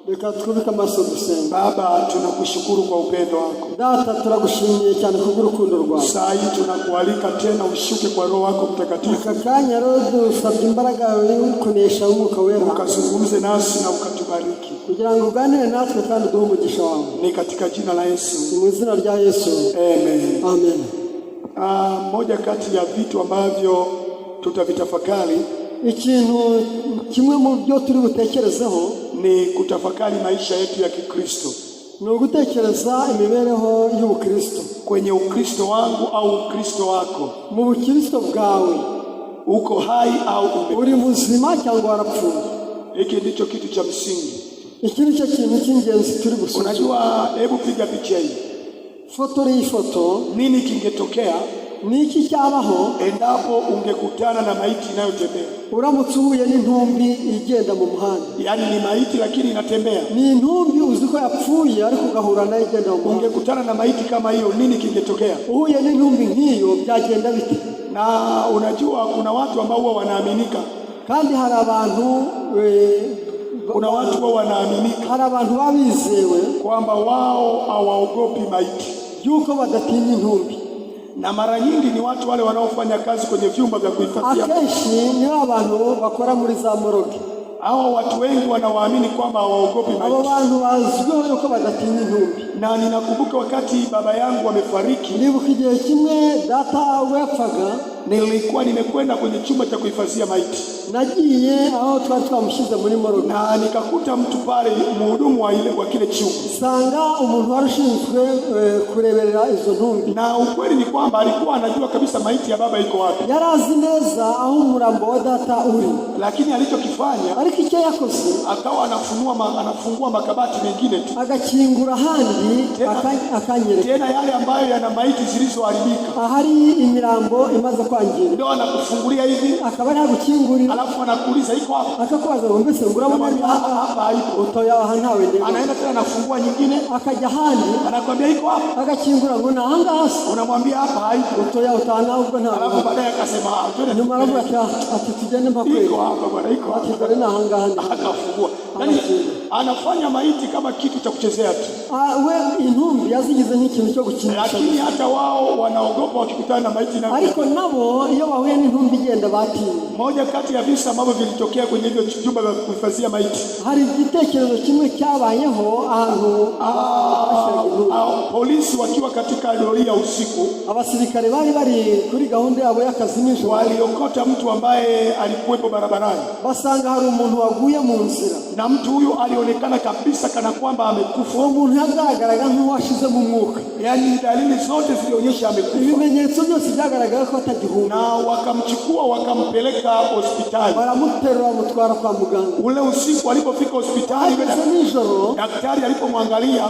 Reka twubike amaso dusenga. Baba, tunakushukuru kwa upendo wako. Data, turagushimiye cyane kubw'urukundo rwawe. Saa hii tunakualika tena ushuke kwa Roho wako Mtakatifu. Akakanya Roho dusabye imbaraga yawe kunesha umwuka wera. Ukazungumze nasi na ukatubariki. Kugira ngo uganire natwe kandi uduhe umugisha wawe. Ni katika jina la Yesu. Mu izina rya Yesu. Amen. Amen. Moja kati ya vitu ambavyo tutavitafakari, ikintu kimwe mu byo turi butekerezeho ni kutafakari maisha yetu ya Kikristo. Ni ugutekereza imibereho y'ubukristo. Kwenye ukristo wangu au ukristo wako. Mu bukristo bwawe uko hai au uri muzima cyangwa warapfuye. Hiki ndicho kitu cha msingi. Iki ni cyo kintu cy'ingenzi turi gusoma. Unajua, hebu piga picha hii. Foto. Nini kingetokea niki cyabaho endapo ungekutana na maiti inayotembea? Uramutse uhuye n'intumbi igenda mu muhanda. Yaani ni maiti lakini inatembea. Ni intumbi uziko yapfuye ariko ugahura nayo igenda mu muhanda. Ungekutana na maiti kama hiyo, nini kingetokea? Uhuye n'intumbi nk'iyo byagenda bite? Na unajua kuna watu ambao huwa wanaaminika. Kandi hari abantu kuna watu huwa wanaaminika. Hari abantu babizewe kwamba wao hawaogopi maiti. Yuko badatinya intumbi. Na mara nyingi ni watu wale wanaofanya kazi kwenye vyumba vya kuhifadhia. Akenshi ni abantu bakora muri za moroge. Hao watu wengi wanawaamini kwamba hawaogopi maiti. Abo bantu bazwiho yuko badatinya intumbi. Na ninakumbuka wakati baba yangu amefariki, ndibuka igihe kimwe data wapfaga, nilikuwa nimekwenda kwenye chumba cha kuhifadhia maiti. Nagiye aho twari twamushize muri moroge. Na nikakuta mtu pale, mhudumu wa kile chumba. Sanga umuntu warushinzwe kureberera izo ntumbi. Na ukweli ni kwamba alikuwa anajua kabisa maiti ya baba iko wapi. Yarazi neza aho umurambo wa data uri. Lakini alichokifanya, ariko icyo yakoze, akawa anafungua makabati mengine tu. Agakingura handi akanyereka. Tena yale ambayo yana maiti zilizoharibika. Ahari imirambo imaze kwangira. Ndio anakufungulia hivi. Akaba yagukingurira. Alafu anakuuliza iko wapi? Akakubaza ngo mbese ngurabona hapa haipo. Utoya aha ntawe ndende. Anaenda tena anafungua nyingine. Akajya handi. Anakuambia iko wapi? Agakingura ngo na hanga hasi. Unamwambia hapa haipo. Utoya utana ubwo ntawe. Alafu baadaye akasema nyuma aravuga ati tugende mpaka iko hapa bwana, iko hapa. Ati na hanga handi. Akafungua. Yaani anafanya maiti kama kitu cha kuchezea tu. We intumbi yazigize nk'ikintu cyo gukinisha. Lakini hata wao wanaogopa wakikutana na maiti na. Ariko nabo iyo bahuye n'intumbi igenda batinya. Moja kati ya visa ambavyo vilitokea kwenye hivyo vyumba vya kuhifadhia maiti. Hari igitekerezo kimwe cyabayeho ahantu polisi wakiwa katika doria usiku. Abasirikare bari kuri gahunda yabo y'akazi nijoro. Waliokota mtu ambaye alikuwepo barabarani. Basanga hari umuntu waguye mu nzira. Na mtu huyo alionekana kabisa kana kwamba amekufa. Uwo muntu yagaragaraga nk'uwashize mu mwuka. Yaani dalili zote zilionyesha amekufa. Ibimenyetso byose byagaragara ko atagihumeka. Na wakamchukua wakampeleka hospitali. Baramuterura mutwara kwa muganga. Ule usiku alipofika hospitali, nijoro daktari alipomwangalia,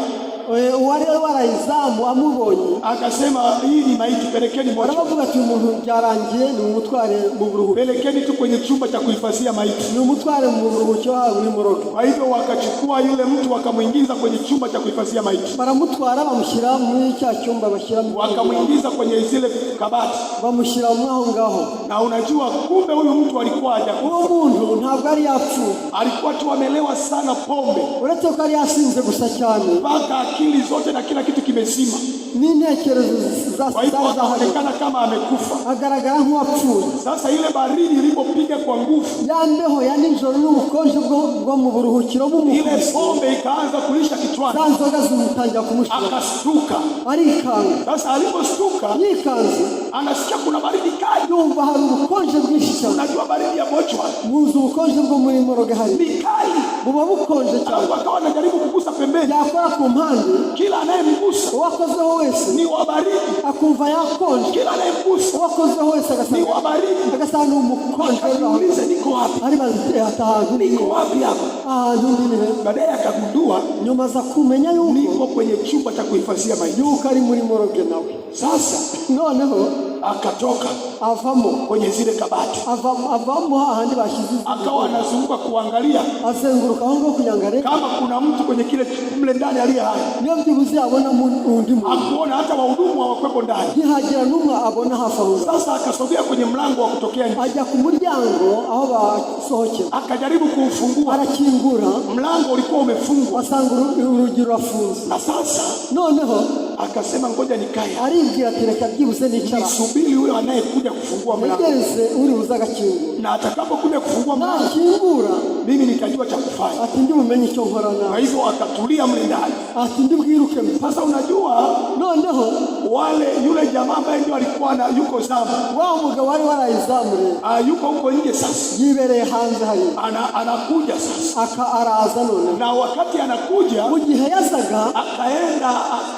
wale warayizamu amubonye akasema hii ni maiti, pelekeni moja. Baravuga ati umuntu byarangiye ni umutware mu buruhuko. Pelekeni tu kwenye chumba cha kuhifadhia maiti. Ni umutware mu buruhuko hawe ni moroge. Kwa hivyo wakachukua yule mtu wakamuingiza kwenye chumba cha kuhifadhia maiti. Baramutwara bamushyira muri cya cyumba bashyira mu. Wakamuingiza kwenye zile kabati. Bamushyira aho ngaho. Na unajua kumbe huyu mtu alikuwa hajakufa. Uwo muntu ntabwo ari yapfu. Alikuwa tu amelewa sana pombe. Uretse ko ari yasinze gusa cyane. Mpaka akili zote na kila kitu kimesima. N'intekerezo zaonekana kama amekufa. Agaragara nk'uwapfuye. Sasa ile baridi ilipopiga kwa nguvu, yambeho ya nijoro n'ubukonje bwo mu buruhukiro bw'umuntu, ile pombe ikaanza kulisha kichwani. Zanzoga zimutangira kumushika. Akastuka. Arikanga. Sasa alipostuka, yikanze, anasikia kuna baridi kali. Yumva hari ubukonje bwinshi cyane. Unajua baridi ya mochwa. Muzi ubukonje bwo muri moroge hari. Ni kali. Buba bukonje cyane. Alafu akawa anajaribu kugusa pembeni. Yakora ku mpande. Kila anayemgusa wakozeho wese ni wa baridi. Akumva yakonje. Kila anayemgusa wakozeho wese agasanga ni wa baridi. Agasanga umukonje. Akauliza niko wapi? Ari bazite atahantu niko wapi hapa? Nini he? Baadaye akagundua nyuma za kumenya yuko niko kwenye chumba cha kuhifadhia maiti. Yuko ari muri moroge nawe. Sasa noneho akatoka avamo kwenye zile kabati, avamo ahandi bashize, akawa anazunguka kuangalia, azenguruka aho kuyangalia kama kuna mtu kwenye kile mle ndani aliye hai. Niyo byibuze abona undi muntu, akuona hata wahudumu hawakwepo ndani, ntihagira numwe abona hafa aho. Sasa akasogea kwenye mlango wa kutokea nje, ajya ku muryango aho basohokera, akajaribu kuufungua, arakingura, mlango ulikuwa umefungwa, asanga urugi rurafunze. Na sasa noneho akasema ngoja nikae, aribwira ati reka byibuze nicara, nisubiri huyo anayekuja kufungua mlango, nigeze uri uza agakingura, na atakapokuja kufungua mlango nakingura mimi nitajua cha kufanya. ati ndi bumenye icyo nkora nawe. Kwa hivyo akatulia mle ndani, ati ndi bwiruke. Sasa unajua noneho wale yule jamaa ambaye ndio alikuwa na yuko zamu, wao mugabo wari warayizamure, yuko huko nje sasa, yibereye hanze hari, anakuja sasa, araza none, na wakati anakuja mu gihe yazaga akaenda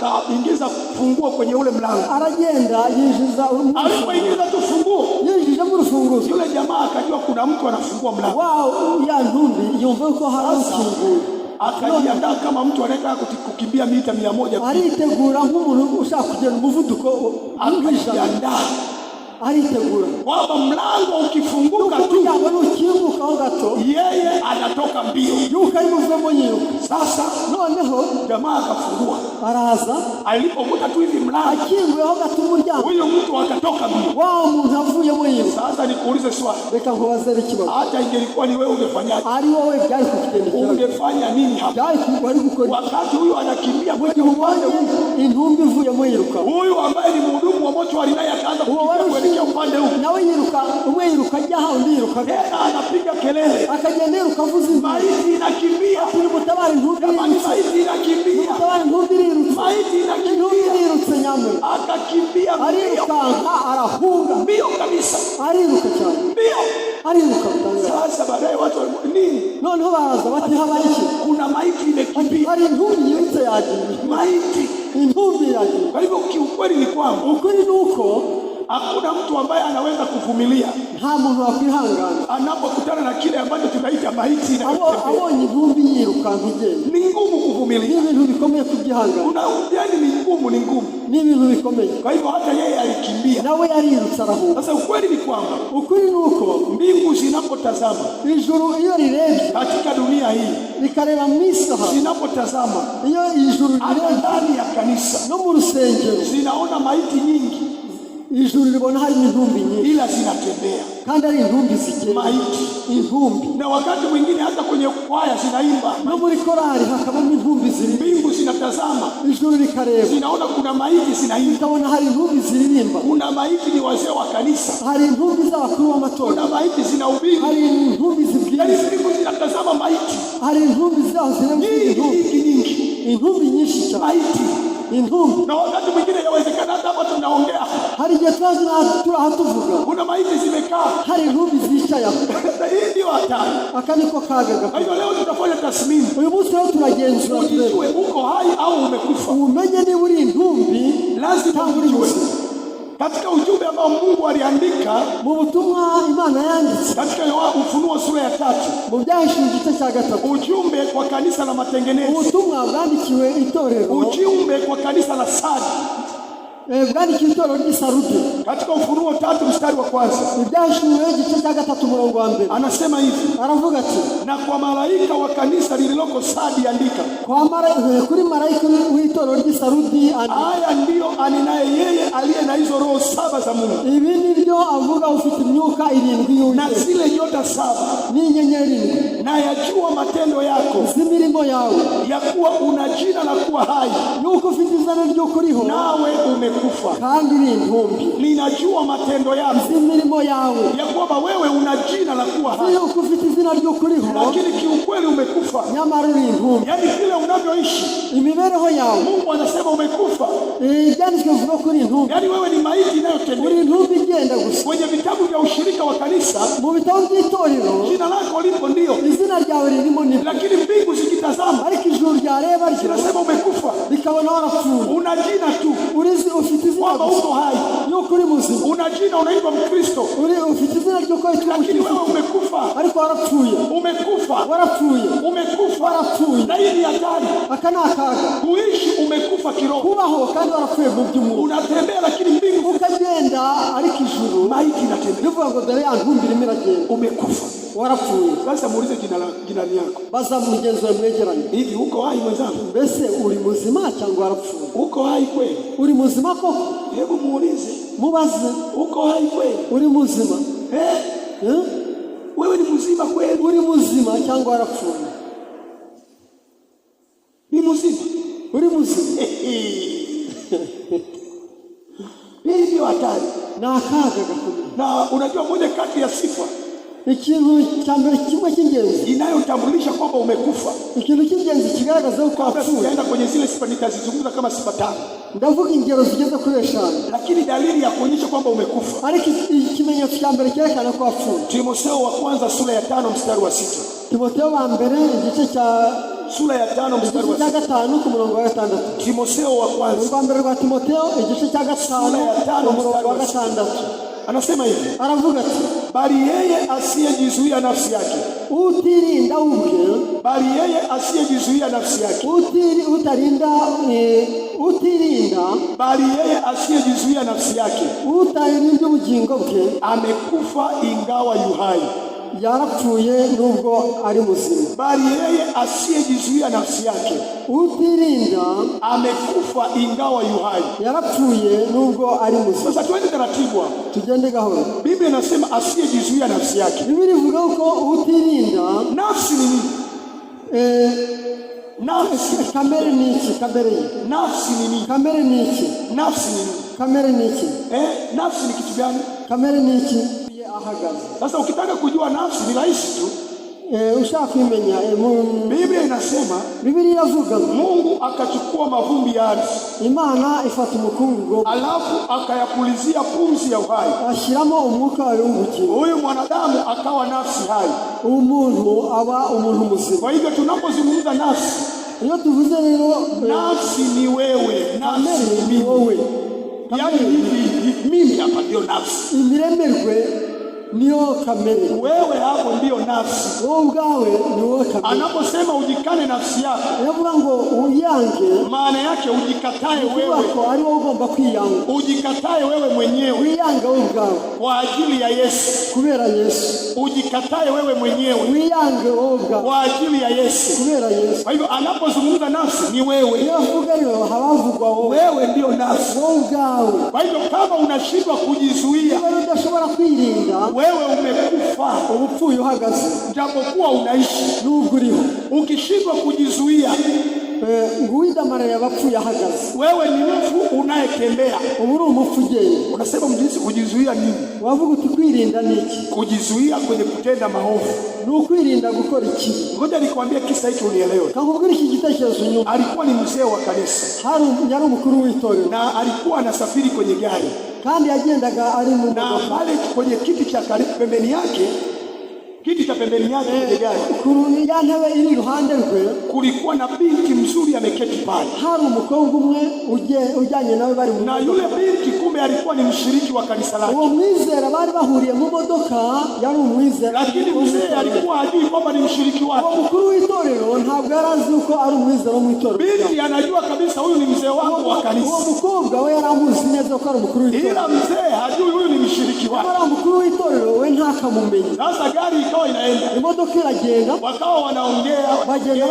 akaingiza funguo kwenye ule mlango, aragenda yinjiza alipoingiza tu funguo, yinjiza mu rufunguzo, yule jamaa akajua kuna mtu anafungua mlango. Wao ya ntumbi yumva ko hari ufunguye, akajiandaa kama mtu anaenda kukimbia mita 100, aritegura nk'umuntu ushaka kugenda umuvuduko, akajiandaa aritegura kwamba mlango ukifunguka tu ukifunguka gato yeye anatoka mbio, yuka imuvemo yiyo. Sasa noneho jamaa akafungua, araza, alipokuta tu hivi mlango akinguye aho gato umuryango, huyo mtu akatoka mbio. Wao muntu avuyemo yiyo. Sasa nikuulize swali, reka nkubaze ikibazo, hata ingelikuwa ni wewe ungefanyaje? Ari wowe byari kukugendekera, ungefanya nini hapo? Byari wari gukora wakati huyo anakimbia kwenye upande intumbi ivuyemo yiruka, huyu ambaye ni mhudumu wa moto alinaye akaanza kuelekea upande huu, nawe yiruka, umwe yiruka jaha undi yiruka, tena anapiga kelele, akagenda yiruka avuza maiti inakimbia, mutabara intumbi, maiti inakimbia, mutabara intumbi irutse, maiti inakimbia, irutse nyamwe, akakimbia ariruka, arahunga mbio kabisa, ariruka cyane mbio, ariruka. Sasa baadaye watu nini, noneho baraza bati habaye iki, kuna maiti imekimbia, hari intumbi yirutse yagiye, maiti intumbi yagiye. Kwa hivyo kiukweli ni kwamba ukuri nuko hakuna mtu ambaye anaweza kuvumilia, nta muntu wakwihangana anapokutana na kile ambacho tunaita maiti na abonye intumbi yiruka nkigenda. Ni ngumu kuvumilia, ni ibintu bikomeye kubyihangana, yani ni ngumu, ni ibintu bikomeye. Kwa hivyo hata yeye alikimbia, nawe yarirutse arahunga. Sasa ukweli ni kwamba ukuri nuko mbingu zinapotazama, ijuru iyo rirebye katika dunia hii, likareba misaha, zinapotazama iyo ijuru rirebye ndani ya kanisa no mu rusengero, zinaona maiti nyingi, ijuru libona hari intumbi nyingi, ila zinatembea, kandi ari intumbi zigenda, maiti intumbi. Na wakati mwingine hata kwenye kwaya zinaimba, no muri korali hakabamo intumbi ziri, mbingu zinatazama, ijuru likareba, zinaona kuna maiti zinaimba, zikabona hari intumbi ziririmba, kuna maiti ni wazee wa kanisa, hari intumbi z'abakuru b'amatorero, kuna maiti zinahubiri, hari intumbi zibwiriza, yani mbingu zinatazama maiti, hari intumbi zaho zirimo intumbi nyinshi cyane, maiti intumbi. Na wakati mwingine yawezekana hata hapa tunaongea, hari igihe turahatuvuga, kuna maiti zimekaa, hari intumbi zicaye. Hii ndio hatari, akaniko kagaga. Kwa hiyo leo tutafanya tathmini, uyu munsi leo turagenzura, ujue uko hai au umekufa, umenye niba uri intumbi, lazima ujue. Katika ujumbe ambao Mungu aliandika, mu butumwa Imana yanditse katika Ufunuo sura ya 3, mu byahishuwe igice cya 3, ujumbe kwa kanisa la matengenezo, ubutumwa bwandikiwe itorero, ujumbe kwa kanisa la Sardi, bwandikiwe itorero ry'i Sarudi. Katika Ufunuo 3 mstari wa 1, ibyashuwe igice cya 3 umurongo wa 1, anasema hivi, aravuga ati, na kwa malaika wa kanisa lililoko Sardi andika, kuri malaika w'itorero ry'i Sarudi andika, haya ndio anenaye yeye aliye na hizo roho 7 za Mungu. Ibi nibyo avuga ufite imyuka 7 na zile nyota 7 n'inyenyeri 7, na yajua matendo yako, z'imirimo yawe, ya kuwa una jina la kuwa hai, yuko ufite izina ryo kuriho, nawe umekufa, kandi uri intumbi. Ninajua matendo yako, z'imirimo yawe, ya kwamba wewe una jina la kuwa hai, yuko ufite izina ryo kuriho, lakini kiukweli umekufa. nyamara uri intumbi. Yani kile unavyoishi, imibereho yawe, Mungu anasema umekufa. Ibyanditswe bivuga kuri intumbi, yani wewe ni maiti inayotembea. uri intumbi igenda gusa. Kwenye vitabu vya ushirika wa kanisa, mu bitabo by'itorero, jina lako lipo, ndio izina ryawe ririmo, lakini mbingu linazama, ariko ijuru ryareba linasema umekufa, likabona warapfuye. una jina tu Urizi ufite izina kwamba uko hai, yuko uri muzima, una jina unaitwa Mkristo, ufite izina ry'uko witwa lakini wewe Mukristo, umekufa, ariko warapfuye. umekufa, Warapfuye, umekufa, warapfuye. na hii ni hatari. Aka ni akaga Kuishi umekufa kiroho, kubaho kandi warapfuye mu by'umwuka. unatembea lakini mbingu Ukagenda ariko ijuru maiti inatembea, bivuga ngo dore ya ntumbi irimo iragenda. umekufa. Warapfuye. Sasa muulize jina yako, Baza mugenzi wawe mwegeranye, hivi uko hai mwenzangu? mbese uri muzima cyangwa warapfuye? Uko hai kweli? Uri muzima koko? Hebu muulize, Mubaze, uko hai kweli? uri muzima? Wewe ni mzima kweli? Uri muzima cyangwa warapfuye? Ni mzima. Uri muzima. Hii ndio hatari. Na akaga gakomeye. Na unajua moja kati ya sifa ikintu cya mbere kimwe cy'ingenzi inayotambulisha kwamba umekufa, ikintu cy'ingenzi kigaragaza uko wapfuye. Tunaenda kwenye zile sifa, nitazizungumza kama sifa 5. Ndavuga ingero zigeze kuri 5, lakini dalili ya kuonyesha kwamba umekufa, ariko ikimenyetso cya mbere cyerekana ko wapfuye. Timotheo wa kwanza sura ya 5 mstari wa 6. Timotheo wa mbere igice cya sura ya 5 mstari wa 5 ku murongo wa 6. Timotheo wa kwanza, urwa mbere rwa Timotheo igice cya 5 ku murongo wa 6. Anasema hivi, aravuga ati, bali yeye asiyejizuia nafsi yake, utirinda ubwe, bali yeye asiyejizuia nafsi yake, utirinda, bali yeye asiyejizuia nafsi yake, utarinda ubugingo bwe, amekufa ingawa yuhai. Yarapfuye nubwo ari muzima. Bali yeye asiyejizuia nafsi yake, utirinda, amekufa ingawa yuhai. Yarapfuye nubwo ari muzima. Sasa tuende taratibu, tugende gahoro. Biblia inasema asiyejizuia nafsi yake. Biblia ivuga ko utirinda, nafsi ni nini? Nafsi kamere ni iki? Kamere nafsi ni nini? Kamere ni iki? Nafsi ni nini? Kamere ni iki? Nafsi ni kitu gani? Kamere ni iki? Ahagaze. Sasa ukitaka kujua nafsi ni rahisi tu. Ushaka kumenya, Biblia inasema, Biblia inavuga Mungu akachukua mavumbi ya ardhi, Imana ifata umukungugu, alafu akayapulizia pumzi ya uhai, ashiramo umwuka w'ubugingo. Huyu mwanadamu akawa nafsi hai, umuntu aba umuntu muzima. Kwa hivyo tunapozungumza nafsi, iyo tuvuze rero nafsi ni wewe, nafsi ni wewe. Yaani mimi hapa ndio nafsi. Imiremerwe niyo kamere. Wewe hapo ndio nafsi. Wewe ubwawe ni wewe kamere. Anaposema ujikane nafsi yako, yavuga ngo uyange, maana yake ujikatae wewe. Kwa ari wowe ugomba kwiyanga. Ujikatae wewe mwenyewe. Wiyanga wewe ubwawe kwa ajili ya Yesu. Kubera Yesu. Ujikatae wewe mwenyewe. Wiyange wewe ubwawe kwa ajili ya Yesu. Kubera Yesu. Kwa hivyo anapozungumza nafsi ni wewe. Yavuga leo hawavugwa wewe ndio nafsi. Wewe ubwawe. Kwa hivyo kama unashindwa kujizuia, wewe udashobora kwirinda, wewe umekufa. Ubupfuye uhagaze japokuwa unaishi. Nubwo uriho. Ukishindwa kujizuia, nguida mara y'abapfuye ahagaze, wewe ni mfu unayetembea. Uburi umupfu ugenda. Unasema mjinsi kujizuia nini? Wavuga uti kwirinda niki? Kujizuia kwenye kutenda maovu. Ni ukwirinda gukora ikibi. Ngoja nikwambie kisa hiki unielewe. Kakubwira iki gitekerezo nyuma. Alikuwa ni mzee wa kanisa. Yari umukuru w'itorero. Na alikuwa anasafiri kwenye gari. Kandi yagendaga ari mu modoka. Na pale kwenye kiti cha pembeni yake, kiti cha pembeni yake kwenye gari, kuri ya ntebe iri iruhande rwe, kulikuwa na binti mzuri ameketi pale. Hari umukobwa umwe ujyanye nawe bari mu. Na yule binti kumbe alikuwa ni mshiriki wa kanisa lake. Uwo mwizera bari bahuriye mu modoka, yari umwizera. Lakini mzee alikuwa hajui kwamba ni mshiriki wake. Uwo mukuru w'itorero ntabwo yarazi uko ari umwizera mu itorero. Binti anajua kabisa huyu ni mzee wangu wa kanisa. Uwo mukobwa we yaramuzi neza ko ari umukuru w'itorero. Ila mzee hajui huyu ni mshiriki wake. Ari umukuru w'itorero we ntakamumenye. Sasa gari ikawa inaenda. Imodoka iragenda. Wakawa wanaongea. Bagenda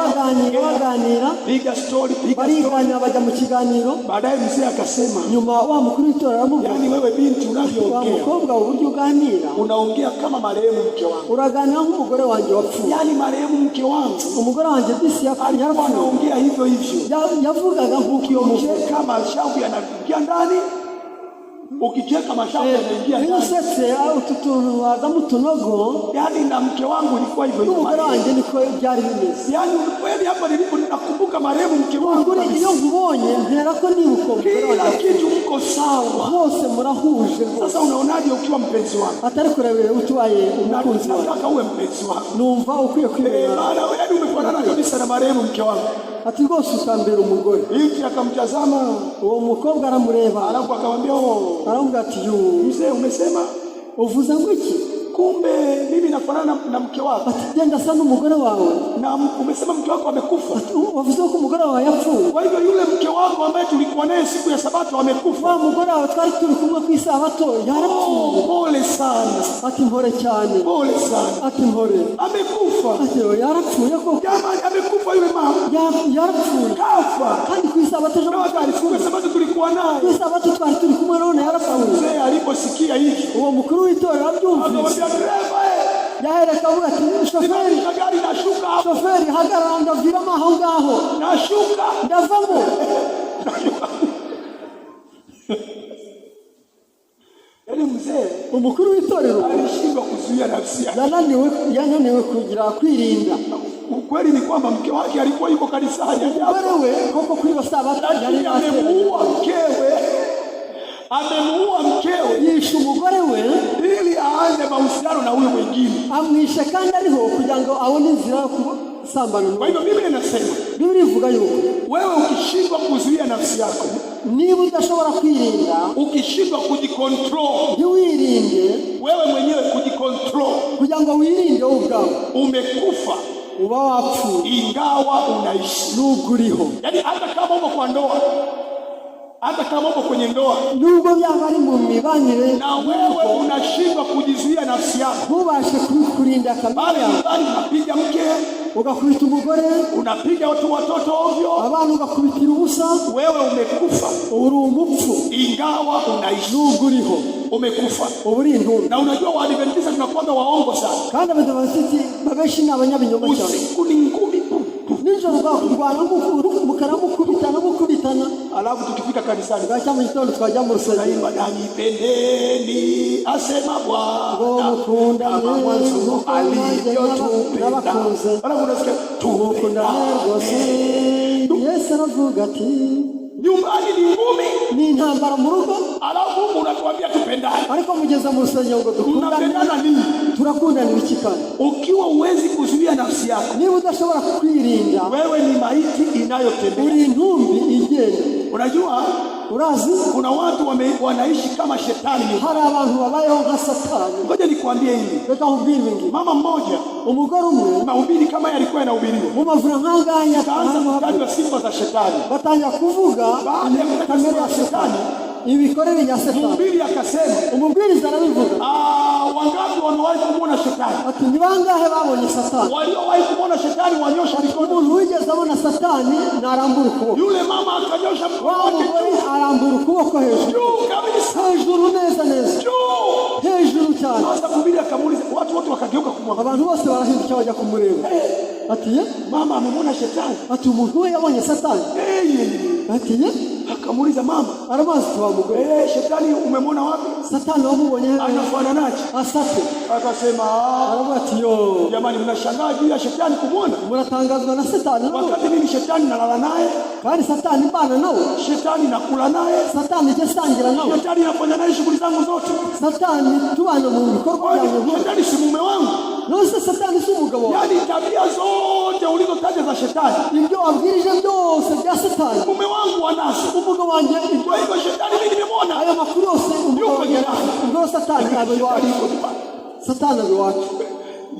baganira. Piga story. Bariganya bajya mu kiganiro. Baadaye mzee akasema, nyuma wa mukuru w'itorero aramubwira, yani wewe binti unavyoongea, wa mukobwa uburyo uganira, unaongea kama marehemu mke wangu. Uraganira nk'umugore wanjye wapfuye. Yani marehemu mke wangu, umugore wanjye disi yapfuye. Anaongea hivyo hivyo. Yavugaga nk'uko iyo mugore kama shavu yanaingia ndani. Ukicheka mashavu yanaingia ndani. Nisetse ututuntu wazamo tunogo. Yani na mke wangu ilikuwa hivyo hivyo. Umugore wanjye niko byari bimeze. Yani kweli hapa nilipo nakumbuka marehemu mke wangu. Iyo nkubonye ntera ko nibuko kila kitu mko sawa, hose murahuje. Sasa unaonaje ukiwa mpenzi wako? Atari kurebere utwaye umukunzi wawe. Nataka uwe mpenzi wako. Numva ukwiye kwibera. Maana wewe umefanana kabisa na marehemu mke wangu. Ati rwose utambera umugore. Binti akamtazama, uwo mukobwa aramureba, alafu akamwambia aramubwira ati mzee umesema uvuze ngo iki? Kumbe mimi nafanana na mke wako. Ati genda sana umugore wawe. Na umesema mke wako amekufa. Wavuze ko umugore wawe yapfuye. Kwa hivyo yule mke wako ambaye tulikuwa naye siku ya Sabato amekufa. Wa mugore wawe twari turi kumwe ku Sabato yarapfuye. Pole sana. Ati mpore cyane. Pole sana. Ati mpore. Amekufa. Ati yarapfuye ko. Jamani amekufa yule mama. Yarapfuye. Kafa. Kandi ku Sabato siku ya Sabato tulikuwa naye. Ku Sabato twari turi kumwe none yarapfuye. Mzee aliposikia hivi, uwo mukuru w'itorero abyumvise. Yahere kavuga ati shoferi gari nashuka, shoferi hagarara ndaviramo aho ngaho, nashuka ndavamo. Yale mzee umukuru w'itorero alishindwa kuzuia nafsi yake, yananiwe kugira kwirinda. Ukweli ni kwamba mke wake alikuwa yuko kanisani, wewe koko kuri Sabato yali amemuua mkewe, amemuua mkewe, yishe umugore we ili aanze mahusiano na huyo mwingine, amwishe kandi ariho kugira ngo abone inzira yo kusambana. Kwa hivyo Biblia inasema, Biblia ivuga yuko wewe ukishindwa kuzuia nafsi yako, niba udashobora kwirinda, ukishindwa kujikontrol, ntiwirinde wewe mwenyewe kujikontrol, kugira ngo wirinde wowe ubwawe, umekufa, uba wapfuye ingawa unaishi. Nubwo uriho, yani hata kama uko kwa ndoa, hata kama uko kwenye ndoa, nubwo byaba ari mu mibanire, na wewe unashindwa kujizuia nafsi yako, ntubashe kurinda kamera, bali unapiga mke, ugakubita umugore, unapiga watoto ovyo, abantu ugakubitira ubusa, wewe umekufa, uri umupfu, ingawa unaishi. Nubwo uriho, umekufa, uri intumbi. Na unajua Waadventista tunakuwa waongo sana, kandi Abadventista babeshi n'abanyabinyoma cyane. Usiku ni ngumi, nijoro rwanda mukubitana, alafu tukifika kanisani gacha mu gitondo twajya mu rusengero, nipendeni asema Bwana, mukundane alivyotupenda, alafu unasikia tukundane rwose. Yesu aravuga ati nyumbani ni ngumi, ni intambara mu rugo, alafu unatuambia tupendane, ariko mugeza mu rusengero ngo dukundane. Nini? Turakundana iki kandi? Ukiwa uwezi kuzuia nafsi yako, niba udashobora kwirinda, wewe ni maiti inayotembea, uri intumbi igenda. Unajua, urazi kuna watu wanaishi kama shetani. Hari abantu babayeho nka Satani. Ngoja nikwambie hivi, reka nkubwire ibingi. Mama mmoja, umugore umwe, mahubiri kama yalikuwa yanahubiriwa, mu mavura nkanganya, kaanza sifa za shetani, batanya kuvuga baada ya kamera ya shetani, ibikorere ya Satani. Mhubiri akasema, umubwiriza arabivuga, wangapi wamewahi kumwona shetani? Ati ni bangahe babonye Satani? Waliowahi kumwona shetani wanyosha mikono. Umuntu wigeze abona Satani na arambura ukuboko. Yule mama akanyosha mkono wake juu, arambura ukuboko hejuru, juu kabisa, hejuru neza, juu, hejuru cyane. Sasa Mhubiri akamuuliza, watu wote wakageuka kumwangalia, abantu bose barahinduka bajya kumureba. Ati mama amemwona shetani. Ati umuntu we yabonye Satani. Ati akamuuliza mama, aramazi tuwa mugore, shetani umemwona wapi? Satani wamubonye hehe? Anafananaje? Asate. Akasema, aravuga ati yo, jamani mnashangaa juu ya shetani kumwona? Mnatangazwa na Satani? Wakati mimi shetani nalala naye, kandi Satani bana nawe, shetani nakula naye, Satani je sangira nawe, shetani nafanya naye shughuli zangu zote, Satani tubana mu bikorwa byanyu. Shetani si mume wangu. Nose Satani si umugabo wawe. Yani tabia zote ulizotaja za shetani, ibyo wabwirije byose bya Satani, mume wangu anazo. Umugabo wanjye, kwa hivyo shetani mimi nimemwona ayo makuru yose umugabo wanjye ngo Satani abewaje. Satani abewaje.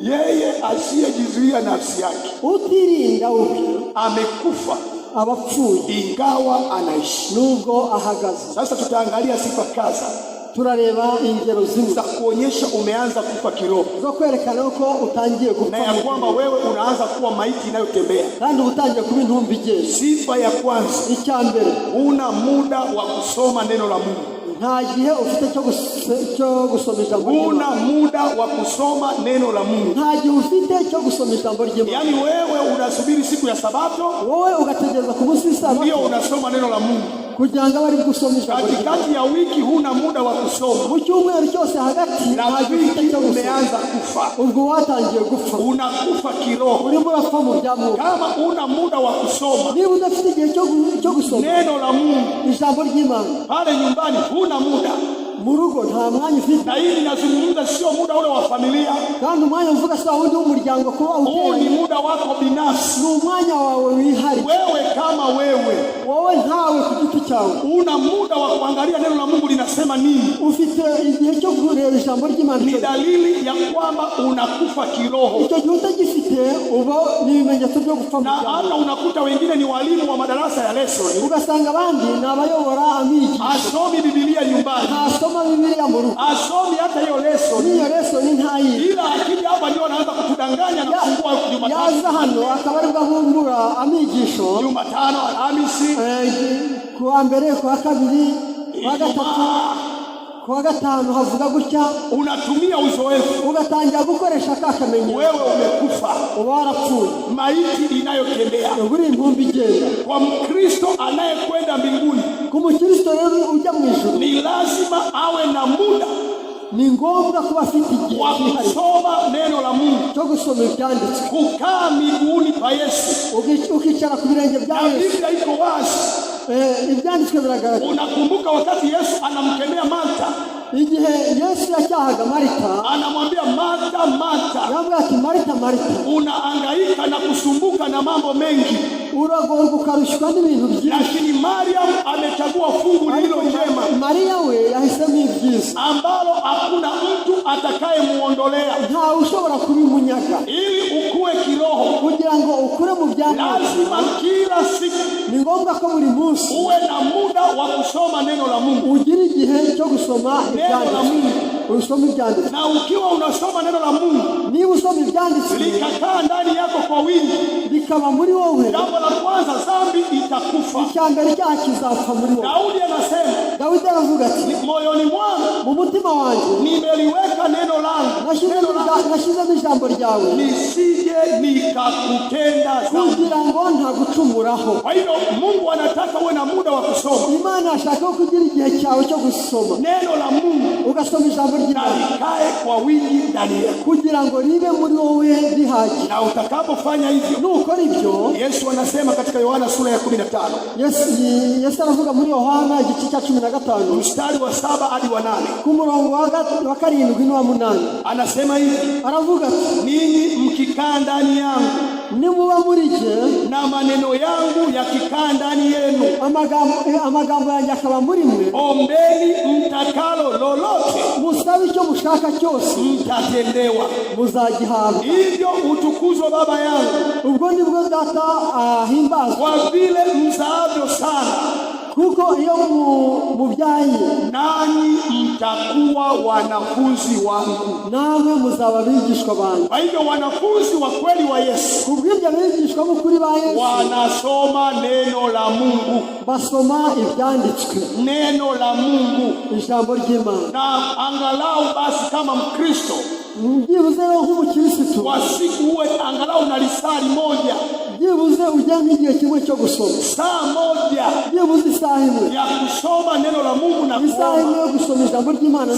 Yeye asiyejizuia nafsi yake, utirinda ubwe, amekufa, abapfuye, ingawa anaishi, nubwo ahagaze. Sasa tutaangalia sifa kaza, turareba ingero zimwe za kuonyesha umeanza kufa kiroho, zo kwerekana ko utangiye gupfa, na ya kwamba wewe unaanza kuwa maiti inayotembea, kandi utangiye kuba intumbi igenda. Sifa ya kwanza, icyambere, una muda wa kusoma neno la Mungu. nta gihe ufite cyo gusoma ijambo ry'Imana. Una muda wa kusoma neno la Mungu. Nta gihe ufite cyo gusoma ijambo ry'Imana. Yani wewe unasubiri siku ya Sabato, wowe ugategereza ku munsi w'Isabato, ndio unasoma neno la Mungu. kugira ngo bari gusoma ijambo. Katikati ya wiki huna muda wa kusoma. Mu cyumweru cyose hagati na wiki umeanza kufa. Ubwo watangiye gupfa. Unakufa kiroho. Urimo urapfa mu by'amwuka. Kama una muda wa kusoma. Niba udafite igihe cyo gusoma neno la Mungu, ijambo ry'Imana, pale nyumbani huna muda. Mu rugo nta mwanya ufite. Na hili nazungumza sio muda ule wa familia. Kandi umwanya mvuga sio wundi w'umuryango kuba uteye. Ni muda wako binafsi. Ni umwanya wawe wihari. Wewe kama wewe ntawe ku giti cyawe una muda wa kuangalia neno la Mungu linasema nini. Ufite igihe cyo kureba ijambo ry'Imana. Ni dalili ya kwamba unakufa kiroho. Icyo gihe utagifite uba ni ibimenyetso byo gupfa. Na hata unakuta wengine ni walimu wa madarasa ya lesson. Ugasanga abandi ni abayobora amigisho. Asomi Biblia nyumbani. Asoma Biblia mu rugo. Asomi hata hiyo lesson. Hiyo lesson ntayi. Ila akija hapa ndio anaanza kutudanganya na kufungua Jumatatu. Yaza hano akabari bwahumbura amigisho. Jumatano, Alhamisi, kuwa mbere, kuwa kabiri, kuwa gatatu, kuwa gatanu havuga gutya. Unatumia uzoefu. Ugatangira gukoresha kakamenye. Wewe umekufa. Warapfuye. Maiti inayotembea. Uri intumbi igenda. Kwa Mkristo anayekwenda mbinguni. Ku Mkristo rero ujya mu ijuru. Ni lazima awe na muda. Ni ngombwa kuba afite igihe wa kusoma neno la Mungu. Cyo gusoma ibyanditswe. Kukaa miguuni pa Yesu. Ukicara ku birenge bya Yesu. Biblia iko wazi. Ibyanditswe biragaragara. Unakumbuka wakati Yesu anamkemea Martha. Igihe Yesu yacyahaga Martha, anamwambia Martha, Martha, yambwira ati Martha, Martha, unahangaika na kusumbuka na mambo mengi. Uragorwa ukarushwa n'ibintu byinshi. Lakini Mariam amechagua fungu lililo njema. Maria we yahisemo ibyiza ambalo hakuna mtu atakayemuondolea. Nta ushobora kubimunyaga. Ili ukue kiroho. Kugira ngo ukure mu byanditswe. Lazima kila siku. Ni ngombwa ko buri munsi uwe na muda wa kusoma neno la Mungu. Ugira igihe cyo gusoma neno la Mungu. Usome ibyanditswe. Na ukiwa unasoma neno la Mungu, niba usoma ibyanditswe likakaa ndani yako kwa wingi, likaba muri wowe, jambo la kwanza dhambi itakufa. Icyambere cyaha kizapfa muri wowe. Daudi anasema, Dawidi aravuga ati, moyoni mwangu, mu mutima wanjye nimeliweka neno langu, nashyizemo ijambo ryawe, nisije nikakutenda dhambi, kugira ngo ntagucumuraho. Kwa hivyo Mungu anataka uwe na muda wa kusoma. Imana ashaka kugira igihe cyawe cyo gusoma neno la Mungu, ugasoma ijambo ry'Imana, likae kwa wingi ndani yako, kugira ngo ribe muri wowe rihagije. Na utakapofanya hivyo, nukora ibyo, Yesu anasema katika Yohana sura ya 15. Yesu anavuga muri Yohana igice cya 15 mstari wa 7 hadi wa 8. Ku murongo wa 7 n'uwa 8. Anasema hivi, aravuga ninyi mkikaa ndani yangu, nimuba muri je, na maneno yangu yakikaa ndani yenu, amagambo yanjye akaba muri mwe, ombeni mtakalo lolote, musabe icyo mushaka cyose, mtatendewa, muzagihabwa. Hivyo utukuzwe Baba yangu, ubwo nibwo Data ahimbazwa, kwa vile mzaavyo sana, kuko iyo mubyaye, nanyi mtakuwa wanafunzi wangu, namwe muzaba abigishwa banjye. Kwa hivyo wanafunzi wa kweli wa Yesu, kubw'ibyo abigishwa b'ukuri ba Yesu, wanasoma neno la Mungu, basoma ibyanditswe, neno la Mungu, ijambo ry'Imana. Na angalau basi kama Mkristo, byibuze nk'umukirisitu, kwa siku uwe angalau na lisali moja, byibuze ujya nk'igihe kimwe cyo gusoma, saa moja, byibuze isaha imwe ya kusoma neno la Mungu na isaha imwe yo gusoma ijambo ry'Imana.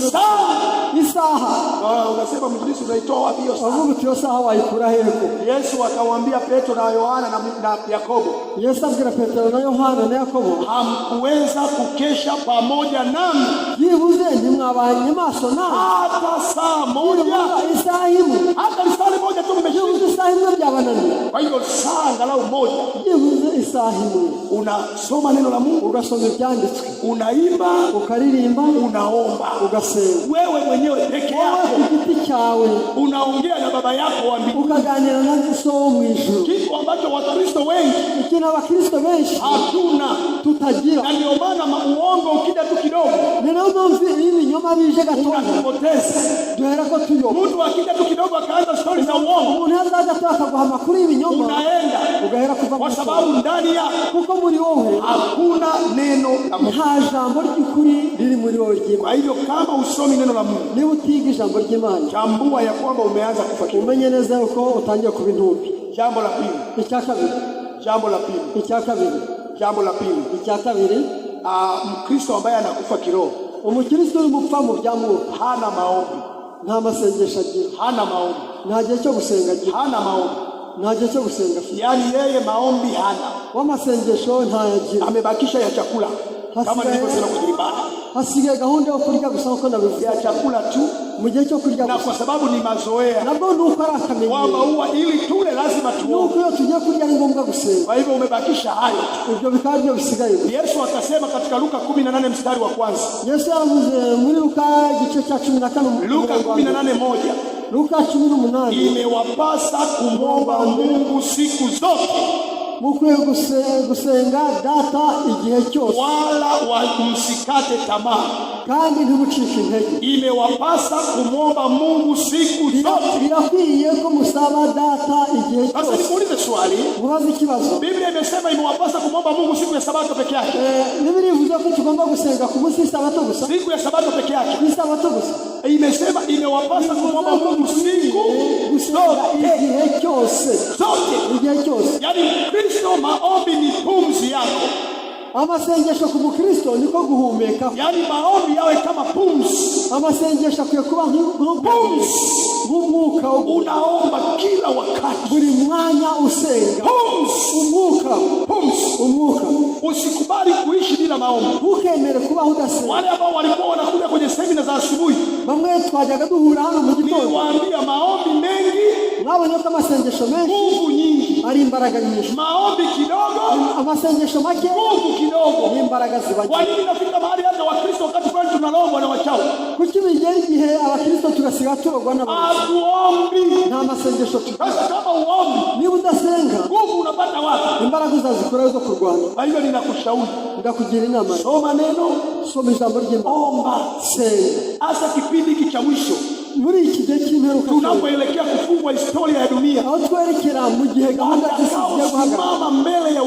Isaha unasema Mkristo unaitoa wapi hiyo saa? Wavuga hiyo saa wayikura hehe? Yesu akamwambia Petro na Yohana na Yakobo, Yesu abwira Petro na Yohana na Yakobo, hamkuweza kukesha pamoja nami, byibuze ntimwabanye maso na hata saa moja, isaha imwe, hata lisali moja tu mmeshinda, isaha imwe byabananiye. Kwa hiyo saa angalau moja, byibuze isaha imwe unasoma neno la Mungu, ugasoma ibyanditswe, unaimba, ukaririmba, unaomba, ugasenga wewe mwenyewe peke yako, ku giti cyawe, unaongea na Baba yako wa mbinguni, ukaganira na So wo mu ijuru, kitu ambacho Wakristo wengi, ikintu abakristo benshi hatuna, tutagira. Na ndio maana uongo ukija tu kidogo, niyo mpamvu ibinyoma bije gatoya unatupoteza. duhera ko tuyoba. Mtu akija tu kidogo akaanza stori za uongo, umuntu azaza akaguha amakuru y'ibinyoma, unaenda ugahera kuva, kwa sababu ndani yako, kuko muri wowe hakuna neno la Mungu, nta jambo ry'ukuri riri muri wowe ry'Imana. Kwa hivyo kama usomi neno la Mungu, niba utiga ijambo ry'Imana, tambua ya kwamba umeanza kufa kiroho. umenye neza uko utangiye kuba intumbi. Jambo la pili, icya kabiri, jambo la pili, icya kabiri, jambo la pili, icya kabiri, Mkristo ambaye anakufa kiroho, umukristo uri mupfa mu bya mwuka, hana maombi, nta masengesho agira, hana maombi, nta gihe cyo gusenga agira, hana maombi, nta gihe cyo gusenga. yani yeye maombi hana, w'amasengesho ntayagira, amebakisha ya chakula kama nilivyosema kwenye ibada. Hasigaye gahunda yo kurya gusa uko nabivuze, ya chakula tu, mu gihe cyo kurya, na kwa sababu ni mazoea, nabwo nuko ari akamenyero kwamba huwa ili tule lazima tuombe, nuko tugiye kurya ni ngombwa gusenga. Kwa hivyo umebakisha hayo, ibyo bikaba byo bisigaye. Yesu akasema katika Luka 18 mstari wa kwanza, Yesu yavuze muri Luka igice cya 14, Luka 18:1, Luka 18, imewapasa kumwomba Mungu siku zote, mukwiye gusenga data igihe cyose, wala msikate tamaa, kandi ntimucike intege. Imewapasa kumwomba Mungu siku zote. Birakwiye ko musaba data igihe cyose. Sasa nimuulize swali, mubaze ikibazo. Biblia imesema imewapasa kumwomba Mungu siku ya Sabato peke yake. Biblia ivuze ko tugomba gusenga ku munsi Sabato gusa, siku ya Sabato peke yake, ku Sabato gusa. Imesema imewapasa kumwomba Mungu siku zote, igihe cyose, zote, igihe cyose. Yani Kristo, maombi ni pumzi yako. Amasengesho ku Mukristo niko guhumeka, yani maombi yawe kama pumzi. Amasengesho akwiye kuba pumzi, umwuka, unaomba kila wakati, buri mwanya usenga, pumzi, umwuka, pumzi, umwuka. Usikubali kuishi bila maombi. Ukemere kuba udasenga. Wale ambao walikuwa wanakuja kwenye semina za asubuhi, bamwe twajyaga duhura hano mu gitondo, niwaambia maombi mengi, mwabonye ko amasengesho menshi, nguvu nyingi, ari imbaraga nyinshi. Maombi kidogo, amasengesho make, nguvu kidogo, ni imbaraga zibaje. Kwa nini nafika mahali hata Wakristo wakati fulani tunalogwa na wachawi? Kuki bigera igihe Abakristo tugasiga turogwa n'abantu? Atuombi, nta masengesho. Sasa kama uombi, niba udasenga, nguvu unapata wapi? Imbaraga uzazikura zo kurwana. Kwa hiyo ninakushauri, ndakugira inama, soma neno, soma ijambo ry'Imana, omba, senga. Hasa kipindi hiki cha mwisho, muri iki gihe cy'imperuka, tunapoelekea kufungua historia ya dunia, aho twerekera mu gihe gahunda zisigiye guhagarara mbele ya